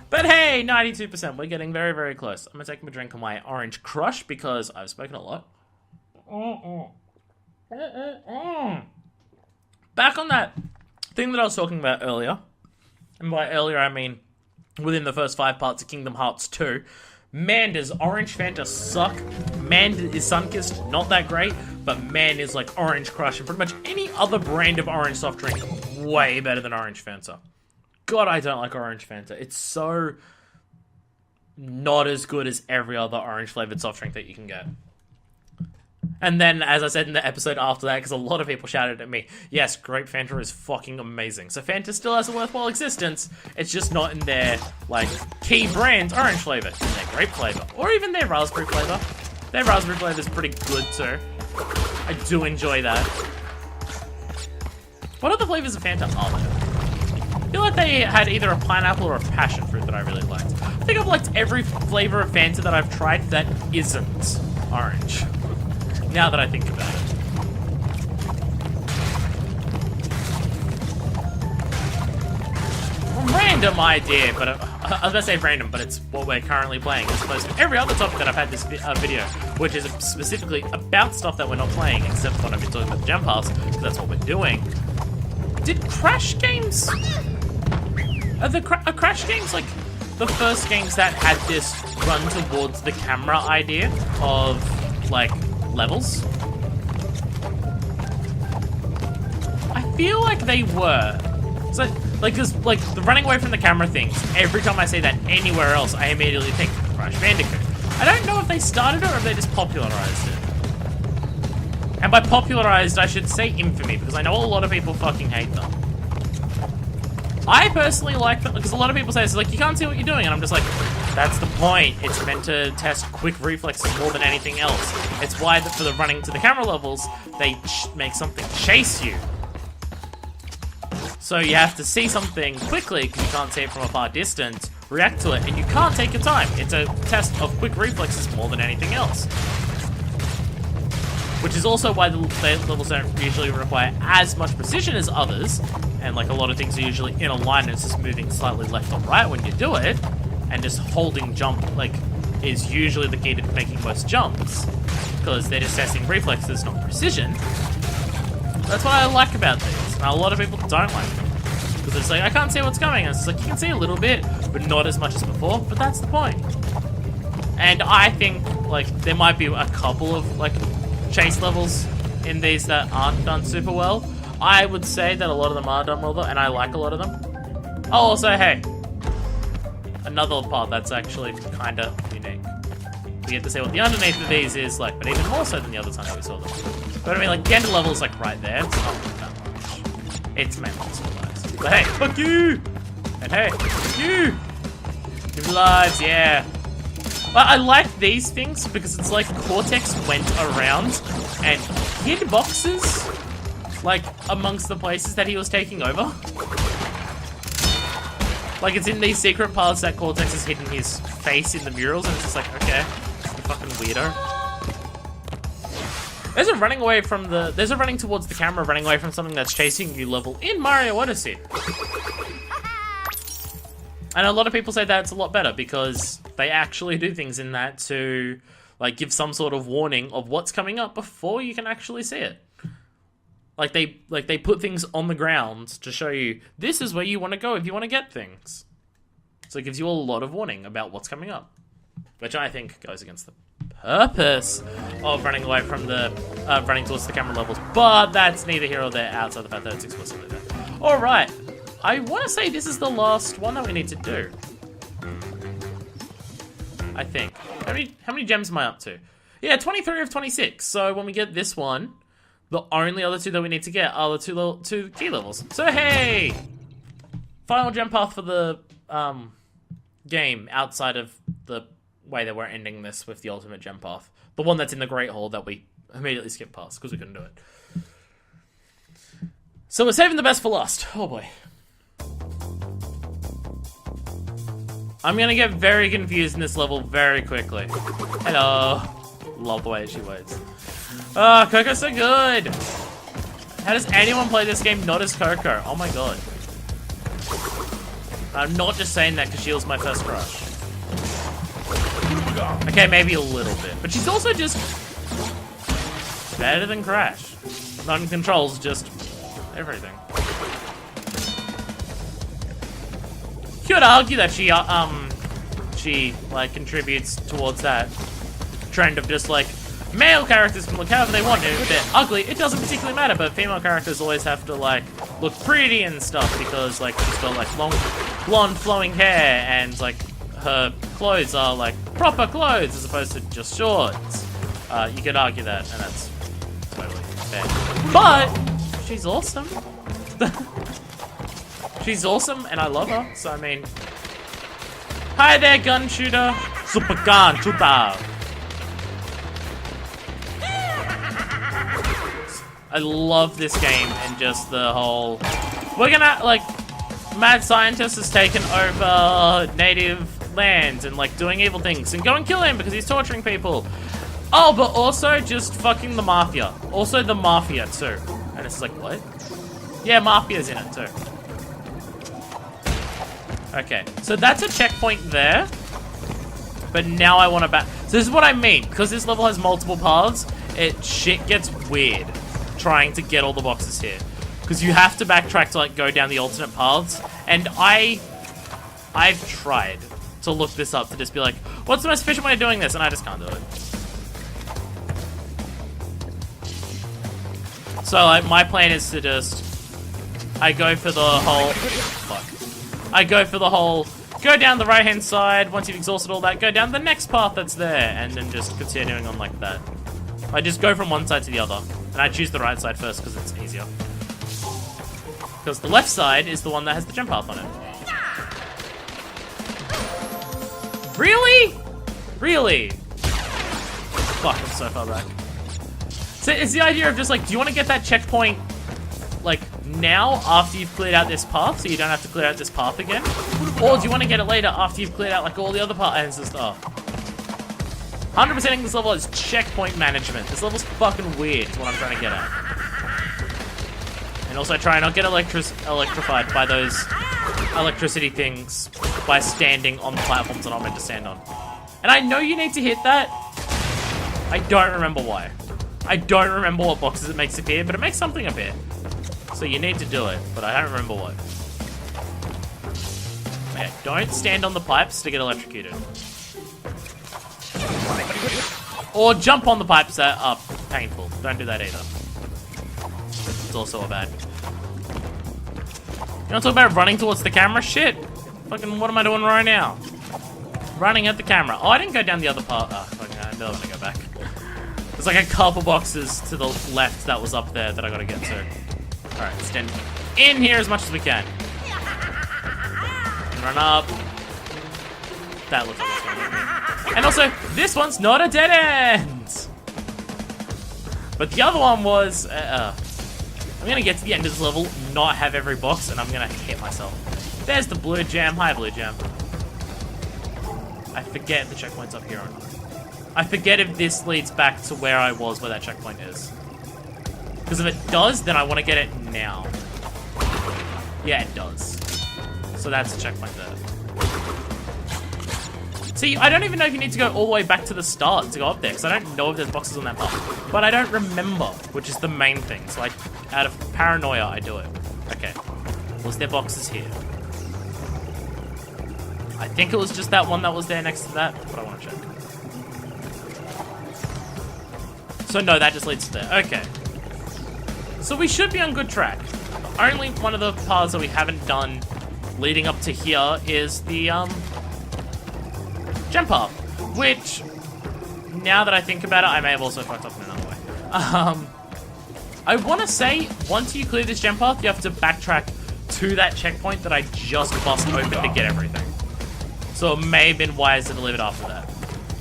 But hey, 92%. We're getting very, very close. I'm gonna take a drink of my orange crush because I've spoken a lot. Back on that thing that I was talking about earlier. And by earlier, I mean within the first 5 parts of Kingdom Hearts 2. Man, does Orange Fanta suck. Man, is Sunkist not that great. But man, is like Orange Crush and pretty much any other brand of orange soft drink way better than Orange Fanta. God, I don't like Orange Fanta. It's so not as good as every other orange flavored soft drink that you can get. And then, as I said in the episode after that, because a lot of people shouted at me, yes, grape Fanta is fucking amazing. So Fanta still has a worthwhile existence. It's just not in their, like, key brand orange flavor. It's in their grape flavor. Or even their raspberry flavor. Their raspberry flavor is pretty good, too. I do enjoy that. What other flavors of Fanta are there? I feel like they had either a pineapple or a passion fruit that I really liked. I think I've liked every flavor of Fanta that I've tried that isn't orange. Now that I think about it. Random idea, but I was gonna say random, but it's what we're currently playing, as opposed to every other topic that I've had this video, which is specifically about stuff that we're not playing, except for when I've been talking about the Gem Pass, because that's what we're doing. Did Crash games... Are Crash games, like, the first games that had this run towards the camera idea of, like, levels? I feel like they were. So, like, cause, like, the running away from the camera things, every time I say that anywhere else, I immediately think Crash Bandicoot. I don't know if they started it or if they just popularized it. And by popularized, I should say infamy, because I know a lot of people fucking hate them. I personally like them, because a lot of people say, it's like, you can't see what you're doing, and I'm just like, that's the point. It's meant to test quick reflexes more than anything else. It's why, for the running to the camera levels, they make something chase you. So you have to see something quickly, because you can't see it from a far distance, react to it, and you can't take your time. It's a test of quick reflexes more than anything else. Which is also why the levels don't usually require as much precision as others, and like a lot of things are usually in a line and it's just moving slightly left or right when you do it, and just holding jump, like, is usually the key to making most jumps, because they're just testing reflexes, not precision. That's what I like about these, and a lot of people don't like them. Because it's like, I can't see what's coming, and it's like, you can see a little bit, but not as much as before, but that's the point. And I think, like, there might be a couple of, like, chase levels in these that aren't done super well. I would say that a lot of them are done well, though, and I like a lot of them. Oh, also, hey. Another part that's actually kind of unique. We get to see what the underneath of these is like, but even more so than the other time that we saw them. But I mean, like, the end level is like right there. It's not that much. It's mainly nice. But hey, fuck you! And hey, fuck you! Give lives, yeah. But I like these things because it's like Cortex went around and hid boxes, like, amongst the places that he was taking over. Like, it's in these secret paths that Cortex has hidden his face in the murals, and it's just like, okay, you fucking weirdo. There's a running away from the... There's a running towards the camera, running away from something that's chasing you level in Mario Odyssey. And a lot of people say that it's a lot better because they actually do things in that to, like, give some sort of warning of what's coming up before you can actually see it. Like they put things on the ground to show you this is where you want to go if you want to get things. So it gives you a lot of warning about what's coming up, which I think goes against the purpose of running away from the running towards the camera levels. But that's neither here or there outside the fact that it's explicitly there. All right, I want to say this is the last one that we need to do. I think. How many gems am I up to? Yeah, 23 of 26. So when we get this one. The only other two that we need to get are the two key levels. So hey! Final gem path for the game outside of the way that we're ending this with the ultimate gem path. The one that's in the Great Hall that we immediately skipped past because we couldn't do it. So we're saving the best for last. Oh boy. I'm gonna get very confused in this level very quickly. Hello. Love the way she waits. Oh, Coco's so good! How does anyone play this game not as Coco? Oh my god. I'm not just saying that because she was my first crush. Okay, maybe a little bit. But she's also just better than Crash. Not in controls, just everything. You could argue that she like contributes towards that trend of just like male characters can look however they want. If they're ugly, it doesn't particularly matter, but female characters always have to, like, look pretty and stuff because, like, she's got, like, long, blonde, flowing hair and, like, her clothes are, like, proper clothes as opposed to just shorts. You could argue that, and that's totally fair. But she's awesome. She's awesome, and I love her, so, I mean... Hi there, gun shooter. Super gun shooter. I love this game and just the whole... We're gonna, like... Mad scientist has taken over native lands and, like, doing evil things. And go and kill him because he's torturing people. Oh, but also just fucking the Mafia. Also the Mafia, too. And it's like, what? Yeah, Mafia's in it, too. Okay, so that's a checkpoint there. But now I want to back... So this is what I mean. Because this level has multiple paths, shit gets weird. Trying to get all the boxes here because you have to backtrack to like go down the alternate paths, and I've tried to look this up to just be like, what's the most efficient way of doing this, and I just can't do it. So like my plan is to just I go for the whole go down the right hand side. Once you've exhausted all that, go down the next path that's there, and then just continuing on like that. I just go from one side to the other. And I choose the right side first because it's easier. Because the left side is the one that has the jump path on it. Really? Really? Fuck, I'm so far back. So it's the idea of just like, do you want to get that checkpoint like now after you've cleared out this path so you don't have to clear out this path again? Or do you want to get it later after you've cleared out like all the other paths and stuff? 100%ing this level is checkpoint management. This level's fucking weird, is what I'm trying to get at. And also try not get electrified by those electricity things by standing on the platforms that I'm meant to stand on. And I know you need to hit that. I don't remember why. I don't remember what boxes it makes appear, but it makes something appear. So you need to do it, but I don't remember what. Okay, don't stand on the pipes to get electrocuted. Or jump on the pipes that are painful. Don't do that either. It's also a bad. You want to talk about running towards the camera? Shit. Fucking, what am I doing right now? Running at the camera. Oh, I didn't go down the other part. Oh, fucking, I know I'm gonna go back. There's like a couple boxes to the left that was up there that I gotta get to. Alright, stand in here as much as we can. Run up. That looks like it's gonna hit me. And also, this one's not a dead end! But the other one was, I'm gonna get to the end of this level, not have every box, and I'm gonna hit myself. There's the blue gem. Hi, blue gem. I forget if the checkpoint's up here or not. I forget if this leads back to where I was, where that checkpoint is. Because if it does, then I want to get it now. Yeah, it does. So that's the checkpoint there. See, I don't even know if you need to go all the way back to the start to go up there, because I don't know if there's boxes on that path. But I don't remember, which is the main thing. So, out of paranoia, I do it. Okay. Was there boxes here? I think it was just that one that was there next to that, but I want to check. So no, that just leads to there. Okay. So we should be on good track. Only one of the paths that we haven't done leading up to here is the, gem path. Which, now that I think about it, I may have also fucked up in another way. I want to say, once you clear this gem path, you have to backtrack to that checkpoint that I just bust open to get everything. So it may have been wiser to leave it after that.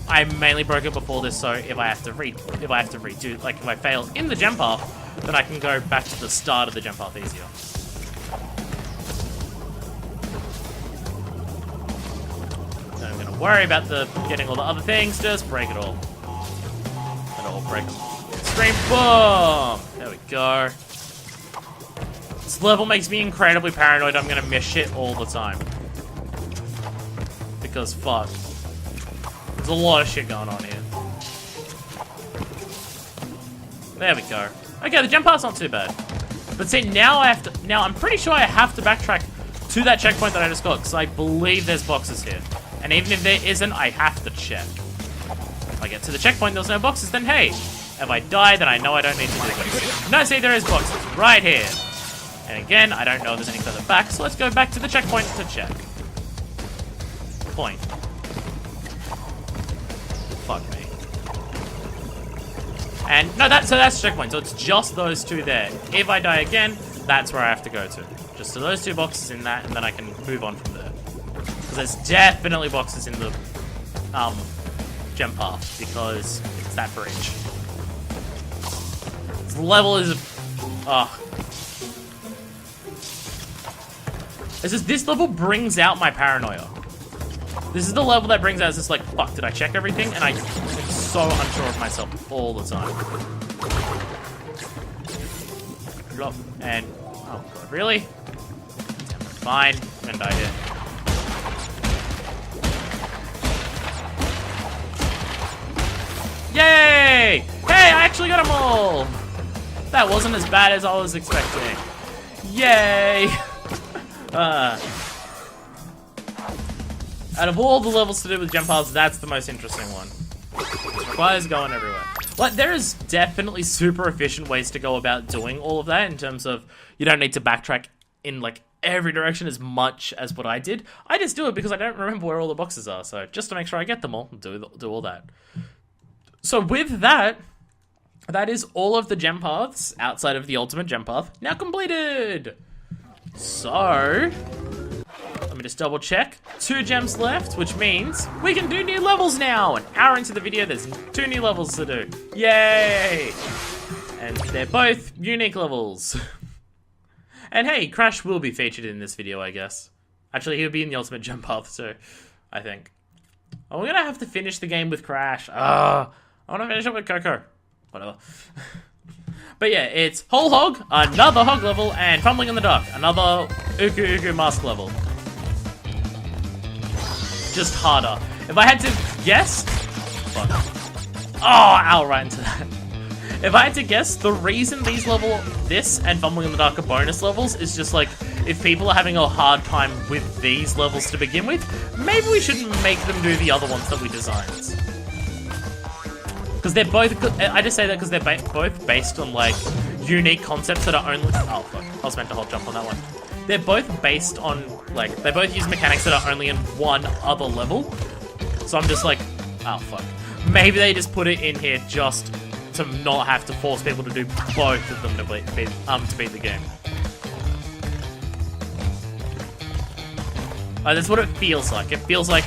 I mainly broke it before this, so if I have to redo, like if I fail in the gem path, then I can go back to the start of the gem path easier. Don't gonna worry about getting all the other things, just break it all. Let it all break. Scream, boom! There we go. This level makes me incredibly paranoid. I'm gonna miss shit all the time. Because fuck. There's a lot of shit going on here. There we go. Okay, the jump path's not too bad. But see, now I'm pretty sure I have to backtrack to that checkpoint that I just got, because I believe there's boxes here. And even if there isn't, I have to check. If I get to the checkpoint, there's no boxes, then hey, if I die, then I know I don't need to do this. No, see, there is boxes right here. And again, I don't know if there's any further back, so let's go back to the checkpoint to check. Point. Fuck me. And no, that's the checkpoint, so it's just those two there. If I die again, that's where I have to go to. Just to those two boxes in that, and then I can move on from there. Because there's definitely boxes in the gem path, because it's that bridge. This level is this level brings out my paranoia. This is the level that brings out, it's just like, fuck, did I check everything? And I'm so unsure of myself all the time. And, oh god, really? Fine, I'm gonna die here. Yay! Hey, I actually got them all! That wasn't as bad as I was expecting. Yay! Out of all the levels to do with jump paths, that's the most interesting one. It requires going everywhere. Like, there is definitely super efficient ways to go about doing all of that in terms of you don't need to backtrack in, like, every direction as much as what I did. I just do it because I don't remember where all the boxes are, so just to make sure I get them all, do all that. So with that, that is all of the gem paths outside of the ultimate gem path now completed. So, let me just double check. 2 gems left, which means we can do new levels now. An hour into the video, there's 2 new levels to do. Yay! And they're both unique levels. And hey, Crash will be featured in this video, I guess. Actually, he'll be in the ultimate gem path, so I think. Oh, we're gonna have to finish the game with Crash. I wanna finish it with Coco. Whatever. But yeah, it's Whole Hog, another hog level, and Fumbling in the Dark, another Uku Uku mask level. Just harder. If I had to guess... Fuck. Oh, ow, right into that. If I had to guess, the reason this and Fumbling in the Dark are bonus levels is just like, if people are having a hard time with these levels to begin with, maybe we shouldn't make them do the other ones that we designed. Because they're both, I just say that because they're both based on like unique concepts that are only, oh fuck, I was meant to hold jump on that one. they're both based on, like, they both use mechanics that are only in one other level. So I'm just like, oh fuck. Maybe they just put it in here just to not have to force people to do both of them to beat the game. That's what it feels like. It feels like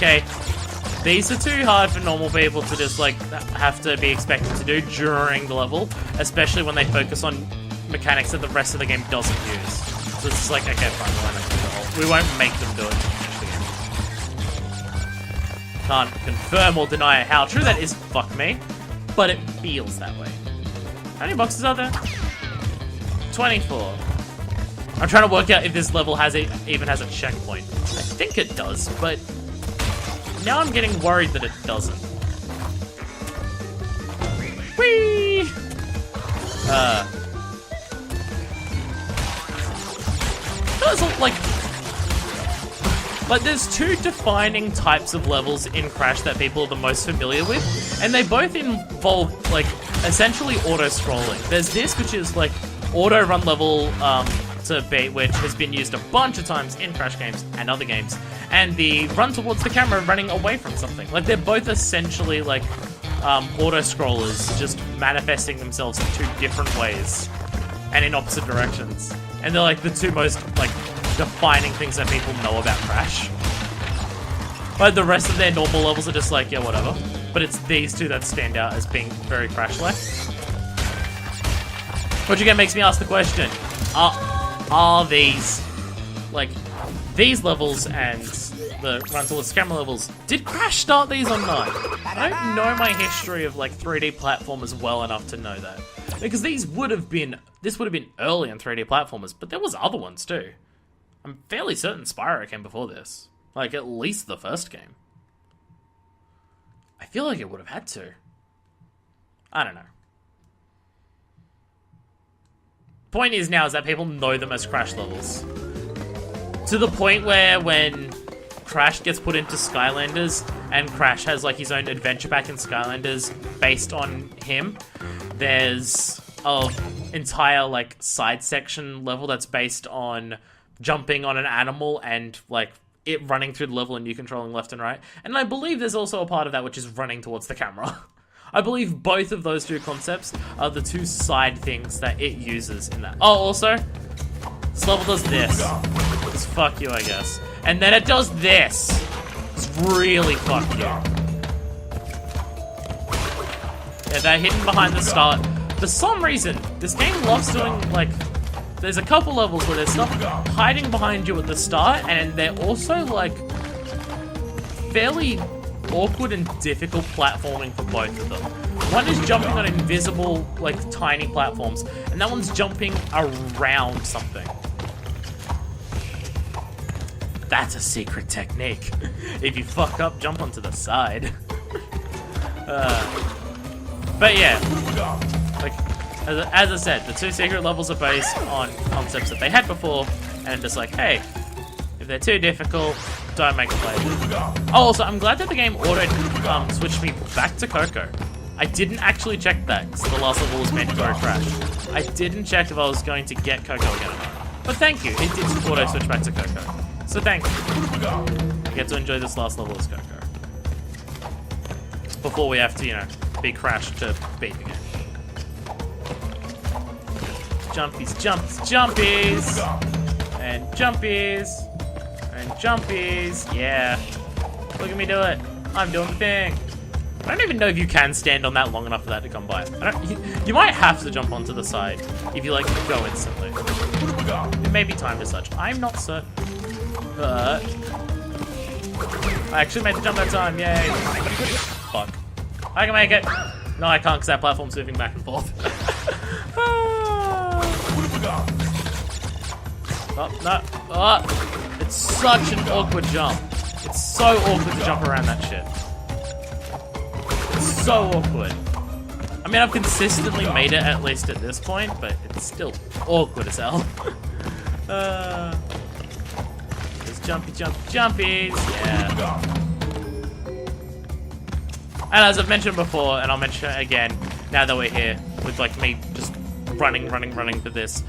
these are too hard for normal people to just, like, have to be expected to do during the level, especially when they focus on mechanics that the rest of the game doesn't use. So it's just like, okay, fine, we won't make them do it. Can't confirm or deny how true that is, fuck me, but it feels that way. How many boxes are there? 24. I'm trying to work out if this level even has a checkpoint. I think it does, but now I'm getting worried that it doesn't. Whee! Like, there's two defining types of levels in Crash that people are the most familiar with, and they both involve, like, essentially auto-scrolling. There's this, which is, like, auto-run level to beat, which has been used a bunch of times in Crash games and other games, and the run towards the camera running away from something. Like, they're both essentially, like, auto-scrollers just manifesting themselves in two different ways and in opposite directions. And they're, like, the two most, like, defining things that people know about Crash. But the rest of their normal levels are just like, yeah, whatever. But it's these two that stand out as being very Crash-like. Which again makes me ask the question, are these, like, these levels and the run towards camera levels, did Crash start these or not? I don't know my history of, like, 3D platformers well enough to know that. Because this would have been early in 3D platformers, but there was other ones too. I'm fairly certain Spyro came before this. Like, at least the first game. I feel like it would have had to. I don't know. Point is now is that people know them as Crash levels. To the point where when Crash gets put into Skylanders and Crash has, like, his own adventure pack in Skylanders based on him, there's an entire, like, side section level that's based on jumping on an animal and, like, it running through the level and you controlling left and right. And I believe there's also a part of that which is running towards the camera. I believe both of those two concepts are the two side things that it uses in that. Oh, also, this level does this. Just fuck you, I guess. And then it does this. It's really fuck you. Yeah, they're hidden behind the start. For some reason, this game loves doing, like, there's a couple levels where there's stuff hiding behind you at the start, and they're also, like, fairly awkward and difficult platforming for both of them. One is jumping on invisible, like, tiny platforms, and that one's jumping around something. That's a secret technique. If you fuck up, jump onto the side. But yeah, like, as I said, the two secret levels are based on concepts that they had before, and just like, hey, if they're too difficult, don't make them play them. Oh, also, I'm glad that the game auto-switched me back to Coco. I didn't actually check that, because the last level was mandatory Crash. I didn't check if I was going to get Coco again or not. But thank you, it did auto-switch back to Coco. So thank you. I get to enjoy this last level as Coco. Before we have to, you know, be Crash to beat the game. Jumpies, jumpies, jumpies! And jumpies! And jumpies! Yeah. Look at me do it. I'm doing the thing. I don't even know if you can stand on that long enough for that to come by. You might have to jump onto the side if you, like, go instantly. It may be timed as such. I'm not certain. But I actually made the jump that time. Yay. Fuck. I can make it. No, I can't because that platform's moving back and forth. Oh, no. Oh, it's such an awkward jump. It's so awkward to jump around that shit. It's so awkward. I mean, I've consistently made it at least at this point, but it's still awkward as hell. Just jumpy, jumpy, jumpies. Yeah. And as I've mentioned before, and I'll mention it again, now that we're here, with, like, me just running for this.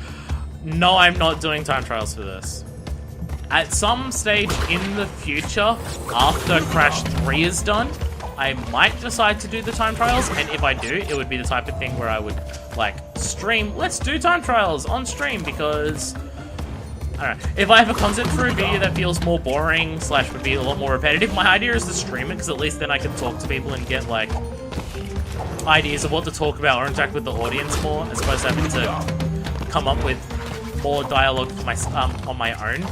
No, I'm not doing time trials for this. at some stage in the future, after Crash 3 is done, I might decide to do the time trials, and if I do, it would be the type of thing where I would, like, stream, let's do time trials on stream, because, I don't know, if I have a concept for a video that feels more boring, / would be a lot more repetitive, my idea is to stream it, because at least then I can talk to people and get, like, ideas of what to talk about or interact with the audience more, as opposed to having to come up with more dialogue for my, on my own.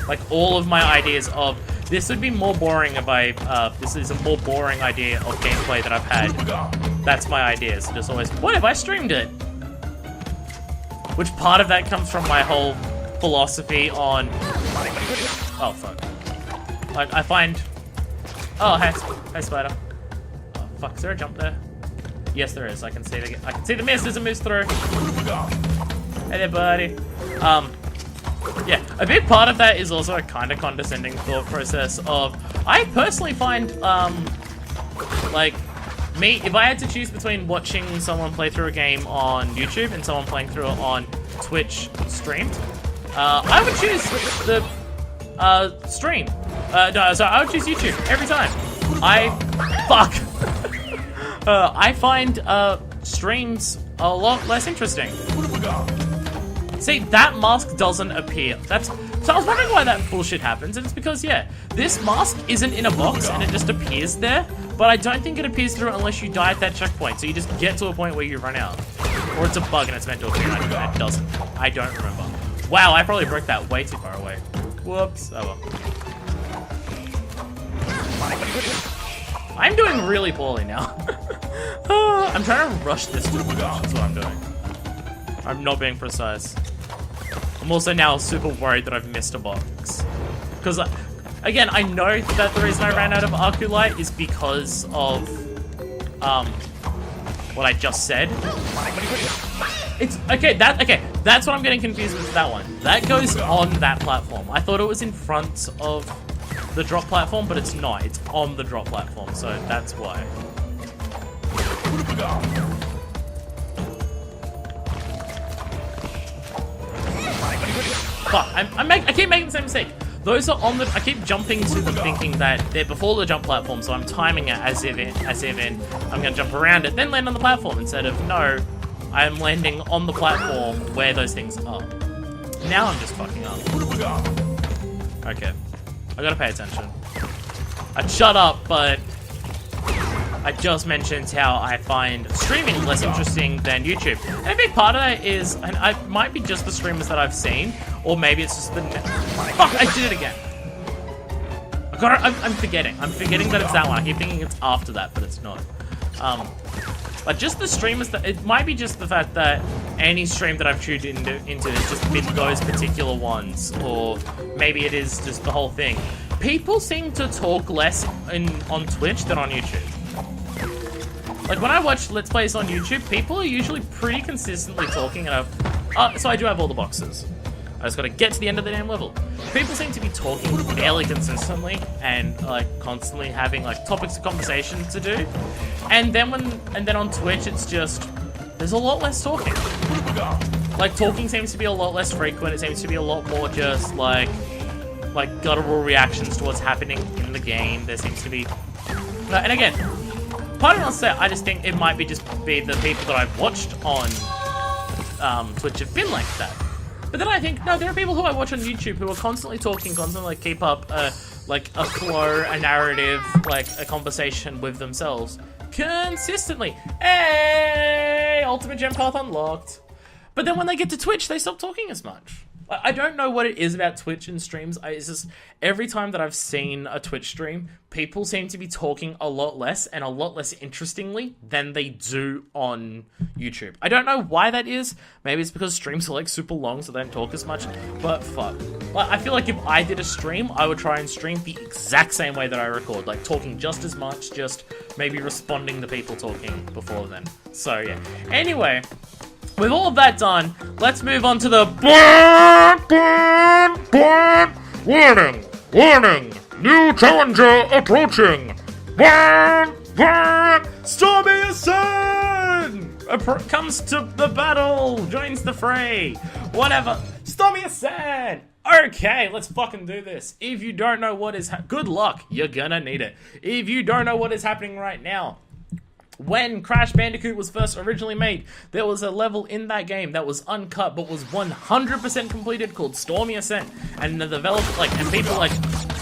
Like, all of my ideas of, this would be more boring if I, this is a more boring idea of gameplay that I've had. That's my idea, so just always, what if I streamed it? Which part of that comes from my whole philosophy on, oh fuck. I find, oh hey spider. Oh fuck, is there a jump there? Yes there is, I can see the mist as it moves through. Hey there buddy. Yeah, a big part of that is also a kind of condescending thought process of, I personally find, like, me, if I had to choose between watching someone play through a game on YouTube and someone playing through it on Twitch streamed, I would choose the, stream. No, sorry, I would choose YouTube every time. I find, streams a lot less interesting. See, that mask doesn't appear. So I was wondering why that bullshit happens, and it's because, yeah, this mask isn't in a box and it just appears there, but I don't think it appears through unless you die at that checkpoint, so you just get to a point where you run out. Or it's a bug and it's meant to appear, and it doesn't. I don't remember. Wow, I probably broke that way too far away. Whoops. Oh well. I'm doing really poorly now. I'm trying to rush this too much, that's what I'm doing. I'm not being precise. I'm also now super worried that I've missed a box. Because, again, I know that the reason I ran out of Arculite is because of, what I just said. It's, okay, that's what I'm getting confused with that one. That goes on that platform. I thought it was in front of the drop platform, but it's not. It's on the drop platform, so that's why. Fuck, I keep making the same mistake. Those are on the, I keep jumping to them thinking that they're before the jump platform, so I'm timing it as if I'm gonna jump around it, then land on the platform, instead of, no, I'm landing on the platform where those things are. Now I'm just fucking up. Okay, I gotta pay attention. I'd shut up, but I just mentioned how I find streaming less interesting than YouTube. And a big part of that is, and it might be just the streamers that I've seen, or maybe it's just the... Fuck, I did it again. I'm forgetting. I'm forgetting that it's that one. I keep thinking it's after that, but it's not. But just the streamers that... It might be just the fact that any stream that I've tuned into has just been those particular ones, or maybe it is just the whole thing. People seem to talk less on Twitch than on YouTube. Like, when I watch Let's Plays on YouTube, people are usually pretty consistently talking, and so I do have all the boxes. I just gotta get to the end of the damn level. People seem to be talking fairly consistently, and, like, constantly having, like, topics of conversation to do. And then on Twitch, it's just, there's a lot less talking. Like, talking seems to be a lot less frequent, it seems to be a lot more just, like guttural reactions to what's happening in the game. There seems to be, and again, part of it, I'll say, I just think it might be just be the people that I've watched on Twitch have been like that. But then I think, no, there are people who I watch on YouTube who are constantly talking, constantly like keep up like a flow, a narrative, like a conversation with themselves consistently. Hey, ultimate gem path unlocked. But then when they get to Twitch, they stop talking as much. I don't know what it is about Twitch and streams. It's just every time that I've seen a Twitch stream, people seem to be talking a lot less and a lot less interestingly than they do on YouTube. I don't know why that is. Maybe it's because streams are like super long, so they don't talk as much. But fuck. Like, I feel like if I did a stream, I would try and stream the exact same way that I record. Like talking just as much, just maybe responding to people talking before then. So yeah. Anyway. With all of that done, let's move on to the warning, warning, new challenger approaching. Stormy Ascend comes to the battle, joins the fray. Whatever. Stormy Ascend. Okay, let's fucking do this. If you don't know what is good luck, you're gonna need it. If you don't know what is happening right now, when Crash Bandicoot was first originally made, there was a level in that game that was uncut but was 100% completed called Stormy Ascent. And the developer, and people,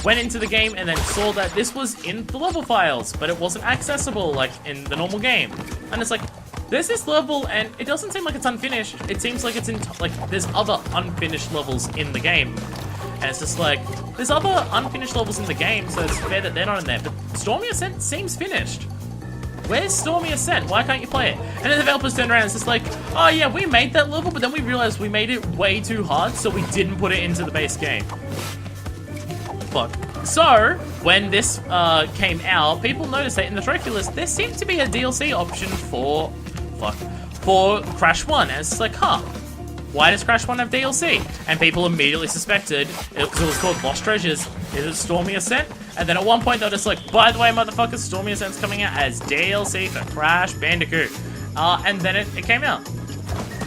went into the game and then saw that this was in the level files, but it wasn't accessible, in the normal game. And it's like, there's this level and it doesn't seem like it's unfinished. It seems like it's in, there's other unfinished levels in the game. And it's just like, there's other unfinished levels in the game, so it's fair that they're not in there. But Stormy Ascent seems finished. Where's Stormy Ascent? Why can't you play it? And the developers turned around and it's just like, oh yeah, we made that level, but then we realized we made it way too hard, so we didn't put it into the base game. Fuck. So, when this came out, people noticed that in the trophy list, there seemed to be a DLC option for Crash 1. And it's just like, huh, why does Crash 1 have DLC? And people immediately suspected, because it was called Lost Treasures, is it Stormy Ascent? And then at one point, they're just like, by the way, motherfuckers, Stormy Ascent's coming out as DLC for Crash Bandicoot. And then it came out.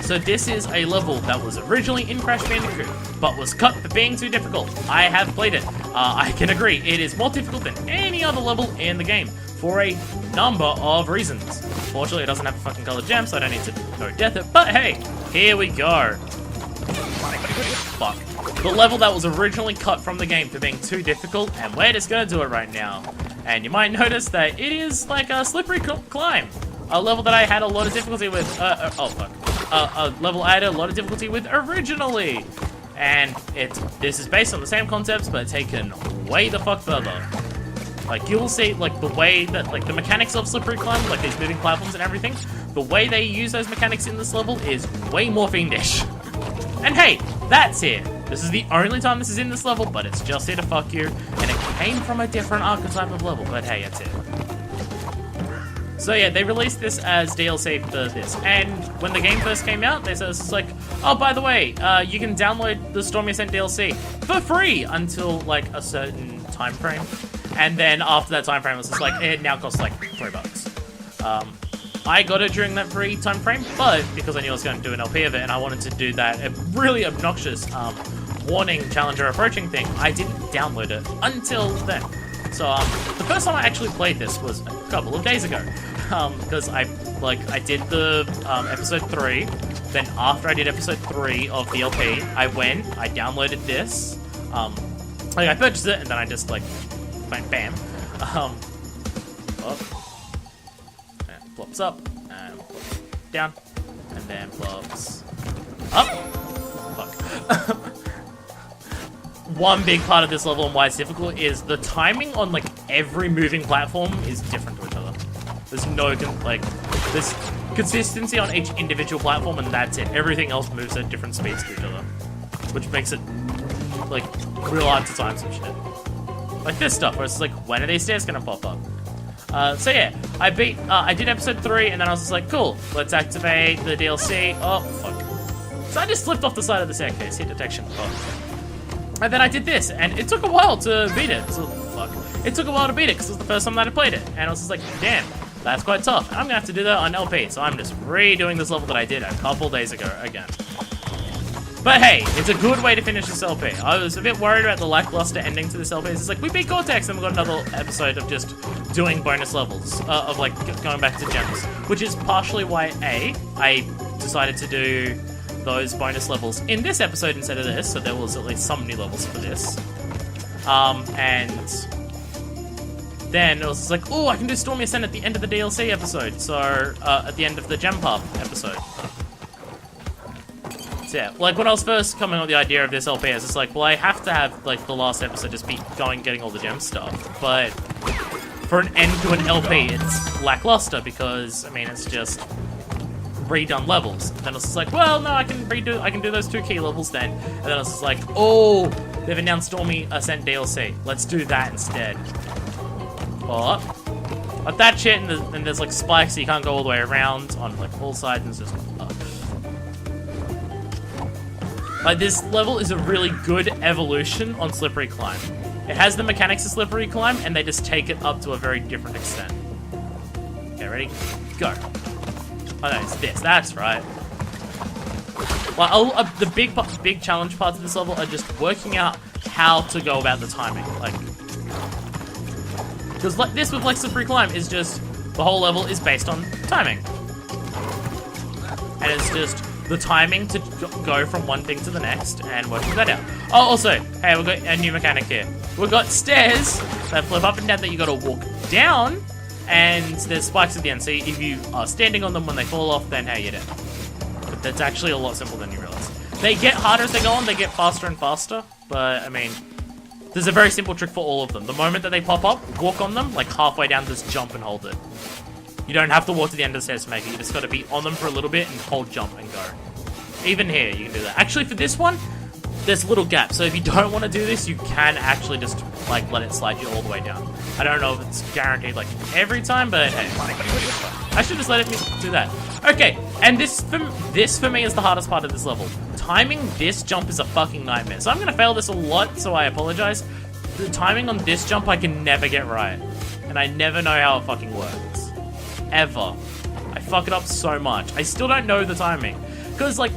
So this is a level that was originally in Crash Bandicoot, but was cut for being too difficult. I have played it. I can agree, it is more difficult than any other level in the game, for a number of reasons. Fortunately, it doesn't have a fucking colored gem, so I don't need to go death it, but hey, here we go. Fuck. The level that was originally cut from the game for being too difficult, and we're just gonna do it right now. And you might notice that it is like a slippery climb. A level that I had a lot of difficulty with, oh fuck. A level I had a lot of difficulty with originally. And this is based on the same concepts, but taken way the fuck further. You will see, the way that, the mechanics of slippery climb, these moving platforms and everything, the way they use those mechanics in this level is way more fiendish. And hey, that's it. This is the only time this is in this level, but it's just here to fuck you. And it came from a different archetype of level, but hey, it's it. So yeah, they released this as DLC for this. And when the game first came out, they said it's like, oh, by the way, you can download the Stormy Ascent DLC for free until, a certain time frame. And then after that time frame, it's just like, it now costs, $3. I got it during that free time frame, but because I knew I was going to do an LP of it and I wanted to do that really obnoxious warning challenger approaching thing, I didn't download it until then. So the first time I actually played this was a couple of days ago, because I did the episode 3. Then after I did episode 3 of the LP, I downloaded this. I purchased it and then I just bam. And plops up, and plops down, and then plops up. Fuck. One big part of this level and why it's difficult is the timing on every moving platform is different to each other. There's no there's consistency on each individual platform and that's it. Everything else moves at different speeds to each other, which makes it real hard to time some shit. Like this stuff, where it's when are these stairs gonna pop up? So yeah, I did episode 3, and then I was just like, cool, let's activate the DLC. Oh, fuck. So I just slipped off the side of the staircase, hit detection. Oh. And then I did this, and it took a while to beat it. So, fuck. It took a while to beat it, because it was the first time that I played it. And I was just like, damn, that's quite tough. And I'm gonna have to do that on LP, so I'm just redoing this level that I did a couple days ago again. But hey, it's a good way to finish this LP. I was a bit worried about the lackluster ending to this LP. It's we beat Cortex and we got another episode of just doing bonus levels, of going back to gems. Which is partially why, I decided to do those bonus levels in this episode instead of this, so there was at least some new levels for this. And then it was oh, I can do Stormy Ascent at the end of the DLC episode, so, at the end of the Gem Pub episode. So yeah, when I was first coming up with the idea of this LP, I was just well, I have to have, the last episode just be getting all the gem stuff, but for an end to an LP, it's lackluster, because, I mean, it's just redone levels. And then it's just well, no, I can do those 2 key levels then. And then it's just oh, they've announced Stormy Ascent DLC. Let's do that instead. Oh, like that shit, and there's spikes, so you can't go all the way around on all sides, and it's just this level is a really good evolution on Slippery Climb. It has the mechanics of Slippery Climb, and they just take it up to a very different extent. Okay, ready? Go. Oh no, it's this. That's right. Well, the big challenge parts of this level are just working out how to go about the timing. Like, because like this with like slippery climb is just the whole level is based on timing, and it's just the timing to go from one thing to the next and working that out. Oh, also, hey, we've got a new mechanic here. We've got stairs that flip up and down that you got to walk down, and there's spikes at the end. So if you are standing on them when they fall off, then hey, you're dead. But that's actually a lot simpler than you realize. They get harder as they go on. They get faster and faster. But I mean, there's a very simple trick for all of them. The moment that they pop up, walk on them, like halfway down, just jump and hold it. You don't have to walk to the end of the stairs to make it. You just got to be on them for a little bit and hold jump and go. Even here, you can do that. Actually, for this one, there's little gaps. So if you don't want to do this, you can actually just like let it slide you all the way down. I don't know if it's guaranteed like every time, but hey, I should just let it do that. Okay, and this for me is the hardest part of this level. Timing this jump is a fucking nightmare. So I'm gonna fail this a lot, so I apologize. The timing on this jump I can never get right, and I never know how it fucking works. Ever. I fuck it up so much. I still don't know the timing. Because, like,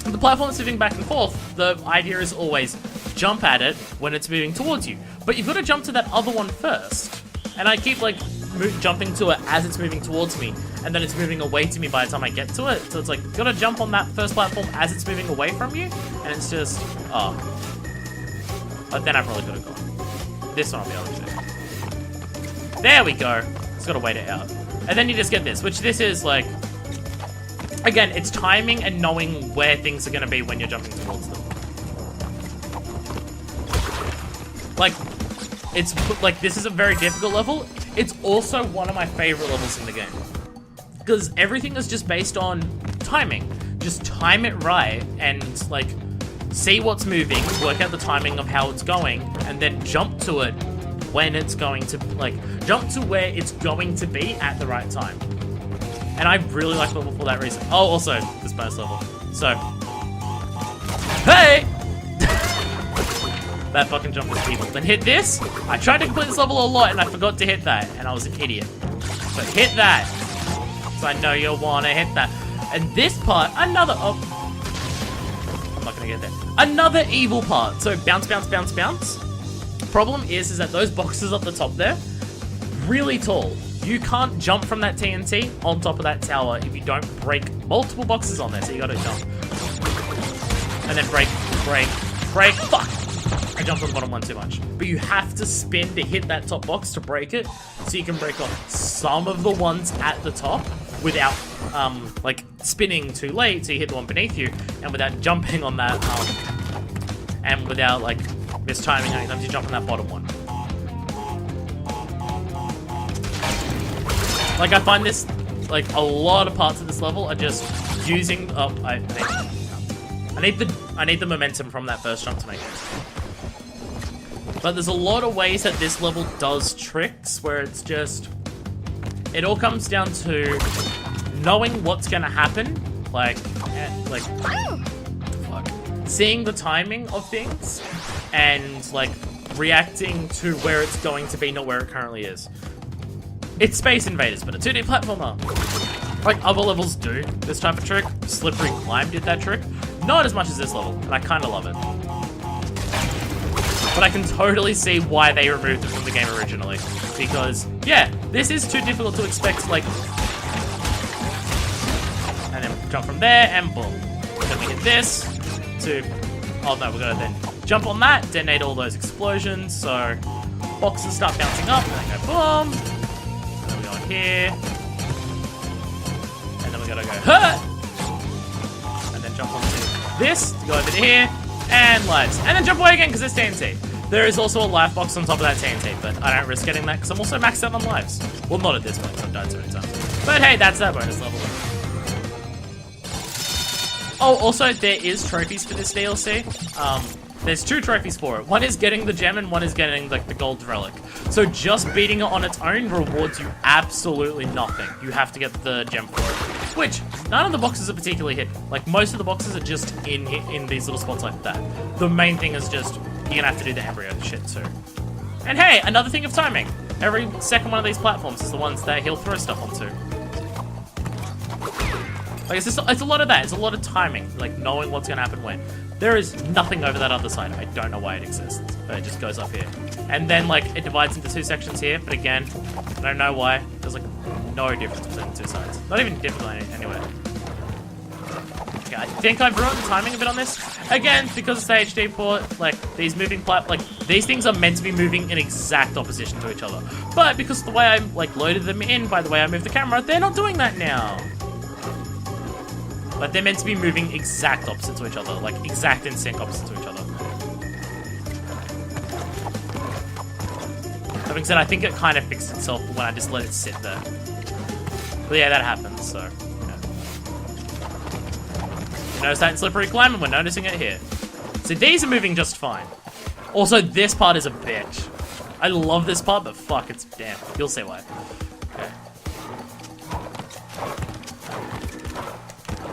the platform is moving back and forth. The idea is always jump at it when it's moving towards you. But you've got to jump to that other one first. And I keep, like, jumping to it as it's moving towards me. And then it's moving away to me by the time I get to it. So it's like, you got to jump on that first platform as it's moving away from you. And it's just, oh. But then I've really got to go. This one I'll be able to do. There we go. Just got to wait it out. And then you just get this, which this is like, again, it's timing and knowing where things are going to be when you're jumping towards them. Like, it's like, this is a very difficult level. It's also one of my favorite levels in the game. Because everything is just based on timing. Just time it right and like, see what's moving, work out the timing of how it's going, and then jump to it when it's going to, like, jump to where it's going to be at the right time. And I really like the level for that reason. Oh, also, this bonus level. So, hey! That fucking jump was evil. Then hit this. I tried to complete this level a lot and I forgot to hit that, and I was an idiot. So hit that. So I know you'll want to hit that. And this part, another, oh. I'm not going to get there. Another evil part. So bounce, bounce, bounce, bounce. Problem is that those boxes up the top there, really tall. You can't jump from that TNT on top of that tower if you don't break multiple boxes on there, so you gotta jump. And then break, break, break, fuck! I jumped on the bottom one too much. But you have to spin to hit that top box to break it, so you can break off some of the ones at the top without, like, spinning too late, so you hit the one beneath you, and without jumping on that, and without, like, mistiming anytime you jump on that bottom one. Like, I find this, like, a lot of parts of this level are just using, oh, I need the momentum from that first jump to make it. But there's a lot of ways that this level does tricks where it's just, it all comes down to knowing what's gonna happen, like, seeing the timing of things, and, like, reacting to where it's going to be, not where it currently is. It's Space Invaders, but a 2D platformer. Like, other levels do this type of trick. Slippery Climb did that trick. Not as much as this level, and I kind of love it. But I can totally see why they removed it from the game originally. Because, yeah, this is too difficult to expect, like... And then jump from there, and boom. Then we hit this to... Oh no, we're gonna then jump on that, detonate all those explosions, so... Boxes start bouncing up, and then go boom. And then we go in here. And then we gotta go hurt! And then jump onto this, to go over to here, and lives. And then jump away again, because it's TNT. There is also a life box on top of that TNT, but I don't risk getting that, because I'm also maxed out on lives. Well, not at this point, because I've died so many times. But hey, that's that bonus level. Oh, also, there is trophies for this DLC. There's 2 trophies for it. One is getting the gem, and one is getting, like, the gold relic. So just beating it on its own rewards you absolutely nothing. You have to get the gem for it. Which, none of the boxes are particularly hidden. Like, most of the boxes are just in these little spots like that. The main thing is just, you're gonna have to do the embryo shit too. And hey, another thing of timing. Every second one of these platforms is the ones that he'll throw stuff onto. Like, it's a lot of that. It's a lot of timing, like knowing what's gonna happen when. There is nothing over that other side. I don't know why it exists, but it just goes up here. And then, like, it divides into 2 sections here, but again, I don't know why. There's, like, no difference between the 2 sides. Not even different anyway. Okay, I think I've ruined the timing a bit on this. Again, because it's the HD port, like, these these things are meant to be moving in exact opposition to each other. But because of the way I, like, loaded them in, by the way I moved the camera, they're not doing that now. Like, they're meant to be moving exact opposite to each other. Like, exact in sync opposite to each other. That being said, I think it kind of fixed itself when I just let it sit there. But yeah, that happens, so... yeah. You notice that in Slippery Climb, and we're noticing it here. So these are moving just fine. Also, this part is a bitch. I love this part, but fuck, it's damn. You'll see why. Okay.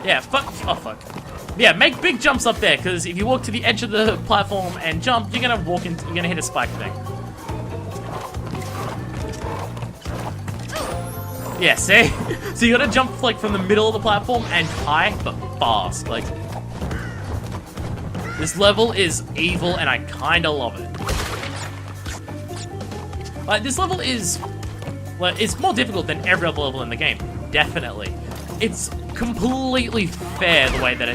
Yeah, fuck. Oh, fuck. Yeah, make big jumps up there, because if you walk to the edge of the platform and jump, you're gonna you're gonna hit a spike thing. Yeah, see? So you gotta jump, like, from the middle of the platform and high, but fast. Like, this level is evil, and I kinda love it. Like, this level is... like, it's more difficult than every other level in the game. Definitely. It's completely fair the way that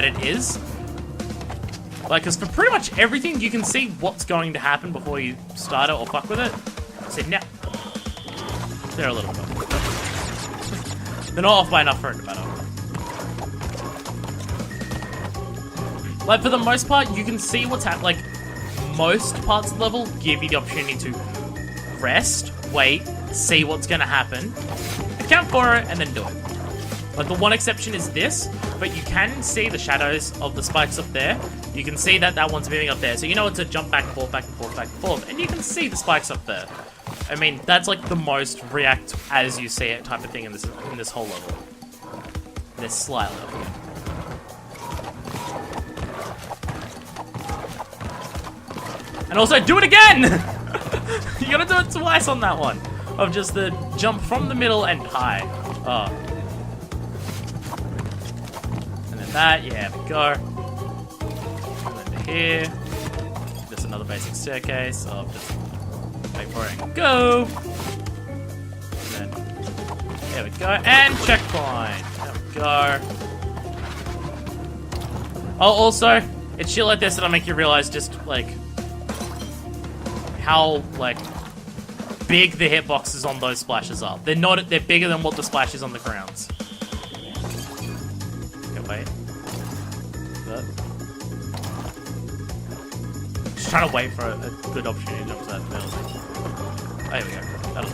it is. Like, because for pretty much everything, you can see what's going to happen before you start it or fuck with it. So now... they're a little bit off. They're not off by enough for it to matter. Like, for the most part, you can see what's happening. Like, most parts of the level give you the opportunity to rest, wait, see what's gonna happen, account for it, and then do it. Like, the one exception is this, but you can see the shadows of the spikes up there. You can see that that one's moving up there, so you know it's a jump back and forth, back and forth, back and forth, and you can see the spikes up there. I mean, that's like the most react as you see it type of thing in this whole level. This slight level. And also, do it again! You gotta do it twice on that one. Of just the jump from the middle and high. Oh. And then that, yeah, there we go. And then to here. Just another basic staircase of just wait for it and go. And then, there we go. And checkpoint. There we go. Oh, also, it's shit like this that'll make you realize just, like, how, like, big the hitboxes on those splashes are. They're bigger than what the splash is on the grounds. Okay, wait. Just trying to wait for a good opportunity to jump to that middle thing. Oh, here we go. That'll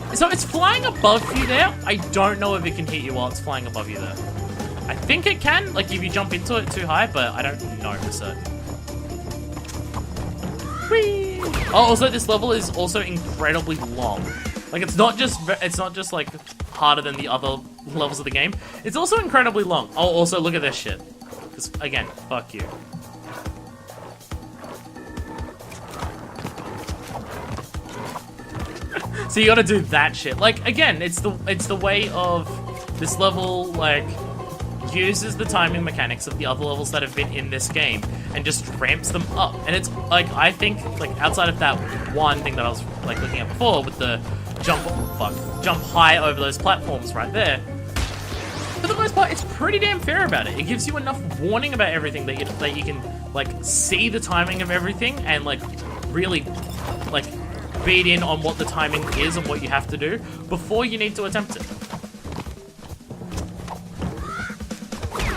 work. So it's flying above you there. I don't know if it can hit you while it's flying above you there. I think it can, like if you jump into it too high, but I don't know for certain. Whee! Oh, also this level is also incredibly long. Like it's not just like harder than the other levels of the game. It's also incredibly long. Oh, also look at this shit. Because again, fuck you. So you gotta do that shit. Like again, it's the way of this level like uses the timing mechanics of the other levels that have been in this game and just ramps them up. And it's like I think like outside of that one thing that I was like looking at before with the jump high over those platforms right there. For the most part, it's pretty damn fair about it. It gives you enough warning about everything that you can like see the timing of everything and like really like beat in on what the timing is and what you have to do before you need to attempt it.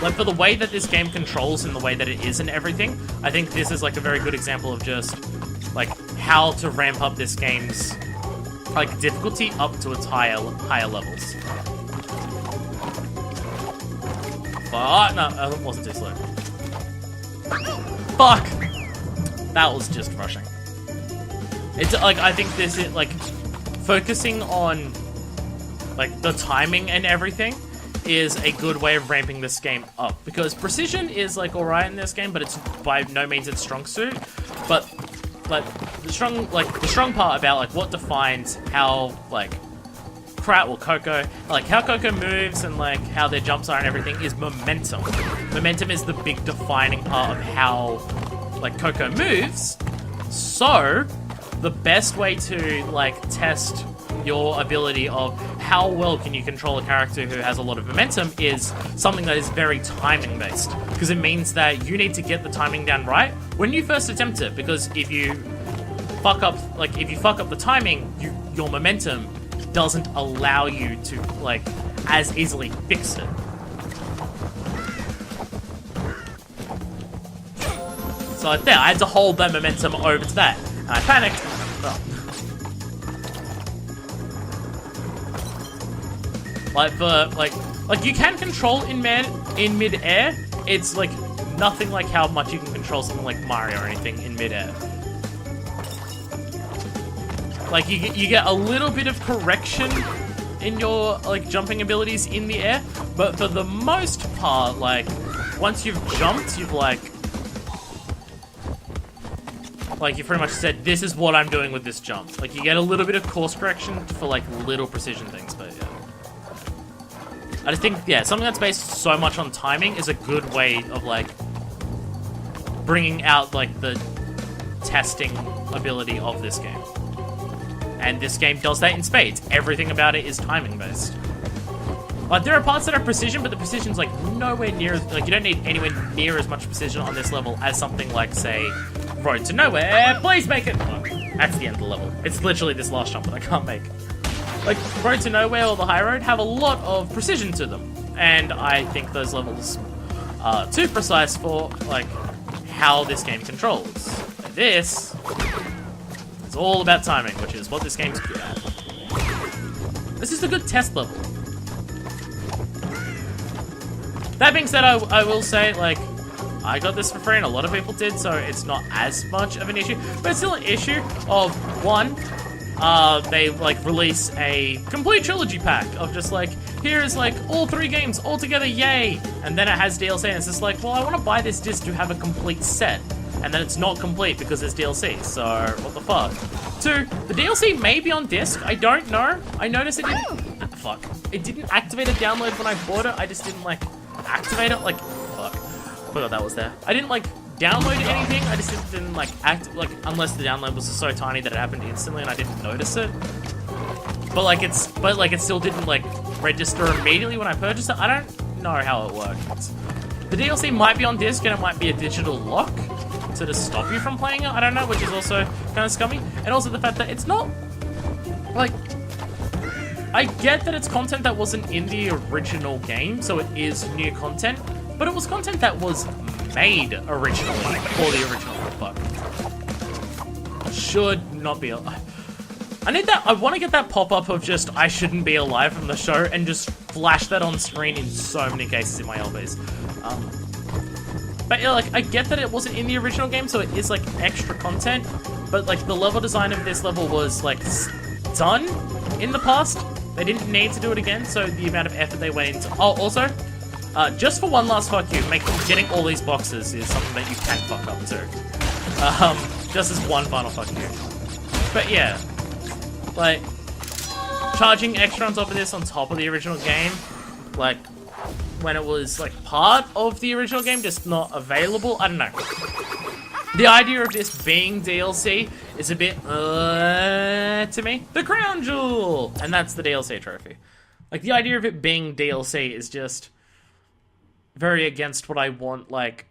Like, for the way that this game controls and the way that it is and everything, I think this is, like, a very good example of just, like, how to ramp up this game's, like, difficulty up to its higher levels. But, no, it wasn't too slow. Fuck! That was just rushing. It's, like, I think this is, like, focusing on, like, the timing and everything is a good way of ramping this game up, because precision is like alright in this game, but it's by no means its strong suit. But like the strong part about like what defines how like Coco, like how Coco moves and like how their jumps are and everything is momentum. Momentum is the big defining part of how like Coco moves. So the best way to like test your ability of how well can you control a character who has a lot of momentum is something that is very timing based, because it means that you need to get the timing down right when you first attempt it, because if you fuck up the timing, your momentum doesn't allow you to like as easily fix it. So like there, I had to hold that momentum over to that, and I panicked. Oh. Like you can control in mid-air. It's like nothing like how much you can control something like Mario or anything in mid-air. Like you get a little bit of correction in your like jumping abilities in the air, but for the most part, like once you've jumped, you've like you pretty much said, this is what I'm doing with this jump. Like you get a little bit of course correction for like little precision things, but yeah. I just think, yeah, something that's based so much on timing is a good way of, like, bringing out, like, the testing ability of this game. And this game does that in spades. Everything about it is timing-based. Like, there are parts that are precision, but the precision's, like, nowhere near... Like, you don't need anywhere near as much precision on this level as something like, say, Road to Nowhere. Please make it... Oh, that's the end of the level. It's literally this last jump that I can't make. Like, Road to Nowhere or the High Road have a lot of precision to them. And I think those levels are too precise for, like, how this game controls. And this is all about timing, which is what this game's good at. This is a good test level. That being said, I will say, like, I got this for free and a lot of people did, so it's not as much of an issue. But it's still an issue of, one... they like release a complete trilogy pack of just like, here's like all 3 games all together, yay! And then it has DLC and it's just like, well, I want to buy this disc to have a complete set. And then it's not complete because there's DLC, so what the fuck? 2, the DLC may be on disc, I don't know. I noticed it didn't, fuck. It didn't activate a download when I bought it, I just didn't like activate it, like, fuck. Forgot that was there. I didn't like download anything, I just didn't like unless the download was so tiny that it happened instantly and I didn't notice it. But it still didn't like register immediately when I purchased it. I don't know how it worked. The DLC might be on disc and it might be a digital lock to just stop you from playing it, I don't know, which is also kind of scummy. And also the fact that it's not like, I get that it's content that wasn't in the original game, so it is new content, but it was content that was made originally for the original. Fuck. Should not be alive. I need that. I want to get that pop-up of just I shouldn't be alive from the show and just flash that on screen in so many cases in my LBs. But yeah, like I get that it wasn't in the original game, so it is like extra content. But like the level design of this level was like done in the past. They didn't need to do it again, so the amount of effort they went into. Oh, also. Just for one last fuck you, getting all these boxes is something that you can fuck up too. Just as one final fuck you. But yeah, like, charging extra on top of this on top of the original game, like, when it was, like, part of the original game, just not available, I don't know. The idea of this being DLC is a bit, to me. The Crown Jewel! And that's the DLC trophy. Like, the idea of it being DLC is just... very against what I want, like,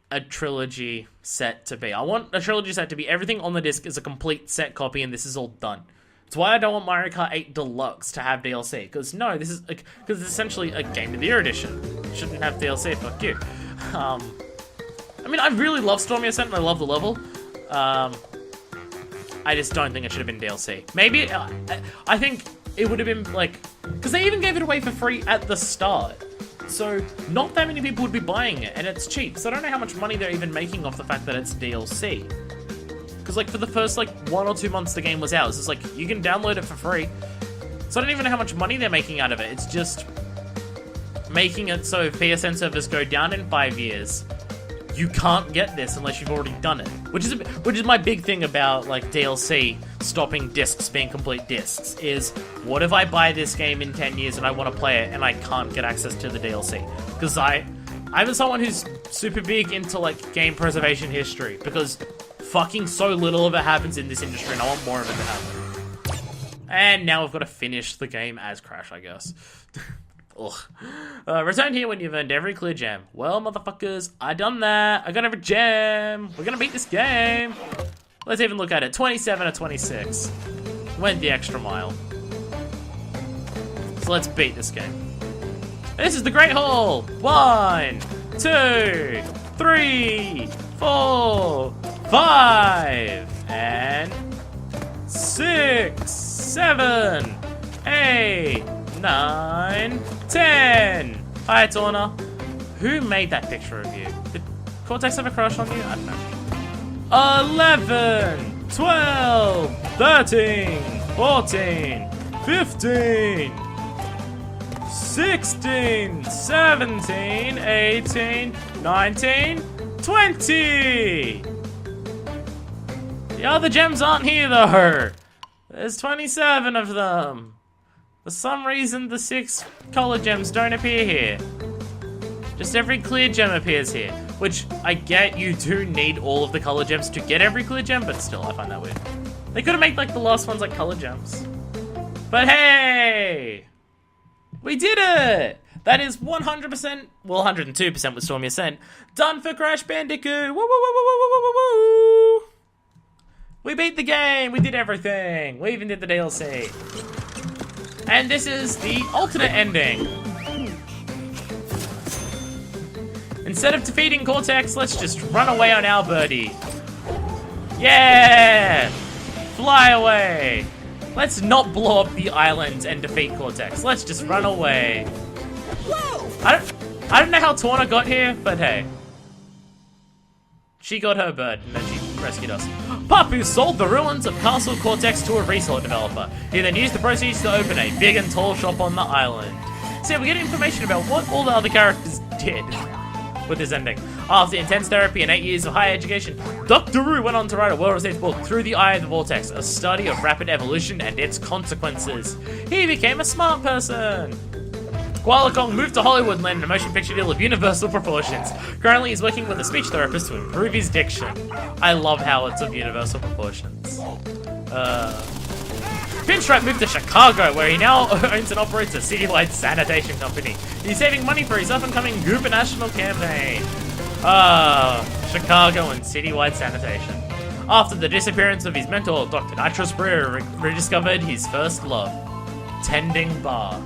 a trilogy set to be. I want a trilogy set to be everything on the disc is a complete set copy and this is all done. It's why I don't want Mario Kart 8 Deluxe to have DLC, because no, this is, because it's essentially a Game of the Year edition. It shouldn't have DLC, fuck you. I mean, I really love Stormy Ascent and I love the level. I just don't think it should have been DLC. Maybe, I think it would have been, like, because they even gave it away for free at the start. So, not that many people would be buying it, and it's cheap. So I don't know how much money they're even making off the fact that it's DLC. Because, like, for the first, like, 1 or 2 months the game was out, it's just like, you can download it for free. So I don't even know how much money they're making out of it. It's just making it so if PSN servers go down in 5 years, you can't get this unless you've already done it. Which is my big thing about like DLC stopping discs being complete discs, is what if I buy this game in 10 years and I want to play it and I can't get access to the DLC? Because I'm someone who's super big into like game preservation history, because fucking so little of it happens in this industry and I want more of it to happen. And now we've got to finish the game as Crash, I guess. Ugh. Return here when you've earned every clear gem. Well, motherfuckers, I done that. I got every gem. We're gonna beat this game. Let's even look at it. 27 or 26. Went the extra mile. So let's beat this game. This is the Great Hall. 1, 2, 3, 4, 5, and 6, 7, 8, 9, 10. Hi, Torna. Who made that picture of you? Did Cortex have a crush on you? I don't know. 11, 12, 13, 14, 15, 16, 17, 18, 19, 20. The other gems aren't here, though. There's 27 of them. For some reason, the 6 color gems don't appear here. Just every clear gem appears here. Which, I get you do need all of the color gems to get every clear gem, but still, I find that weird. They could have made, like, the last ones like color gems. But hey! We did it! That is 100%, well, 102% with Stormy Ascent, done for Crash Bandicoot! Woo, woo, woo, woo, woo, woo, woo, woo! We beat the game! We did everything! We even did the DLC. And this is the alternate ending. Instead of defeating Cortex, let's just run away on our birdie. Yeah! Fly away! Let's not blow up the island and defeat Cortex. Let's just run away. Whoa! I don't know how Torna got here, but hey. She got her bird, and then she rescued us. Papu sold the ruins of Castle Cortex to a resort developer. He then used the proceeds to open a big and tall shop on the island. So we get information about what all the other characters did with this ending. After intense therapy and 8 years of higher education, Dr. Ru went on to write a well-received book, Through the Eye of the Vortex, a study of rapid evolution and its consequences. He became a smart person. Koala Kong moved to Hollywood and landed a motion picture deal of universal proportions. Currently, he's working with a speech therapist to improve his diction. I love how it's of universal proportions. Pinstripe moved to Chicago, where he now owns and operates a citywide sanitation company. He's saving money for his up-and-coming Goober National campaign. Chicago and citywide sanitation. After the disappearance of his mentor, Dr. Nitrous Brewer rediscovered his first love, tending bar.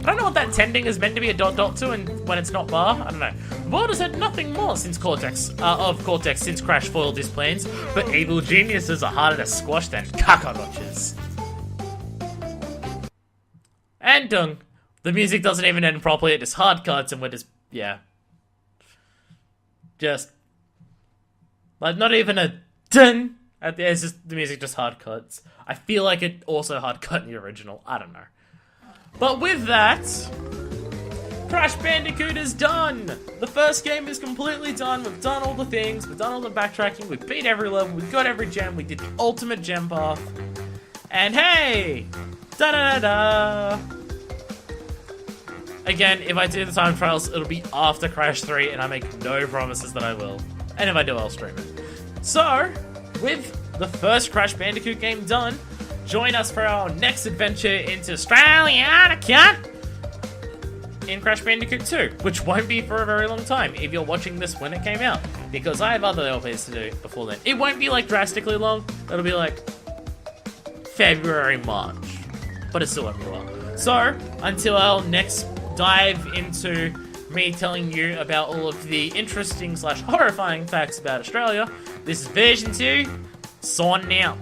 I don't know what that tending is meant to be a dot to, and when it's not bar, I don't know. The world has had nothing more since Cortex since Crash foiled his plans, but evil geniuses are harder to squash than cockroaches. And dung. The music doesn't even end properly, it just hard cuts and we're just, yeah. Just, like, not even a dun at the end, it's just, the music just hard cuts. I feel like it also hard cut in the original, I don't know. But with that, Crash Bandicoot is done! The first game is completely done, we've done all the things, we've done all the backtracking, we've beat every level, we've got every gem, we did the ultimate gem path. And hey! Da-da-da-da! Again, if I do the time trials, it'll be after Crash 3, and I make no promises that I will. And if I do, I'll stream it. So, with the first Crash Bandicoot game done, join us for our next adventure into Australia in Crash Bandicoot 2, which won't be for a very long time if you're watching this when it came out, because I have other LPs to do before then. It won't be like drastically long, it'll be like February, March, but it still won't be long. So, until our next dive into me telling you about all of the interesting / horrifying facts about Australia, this is version 2, signing out.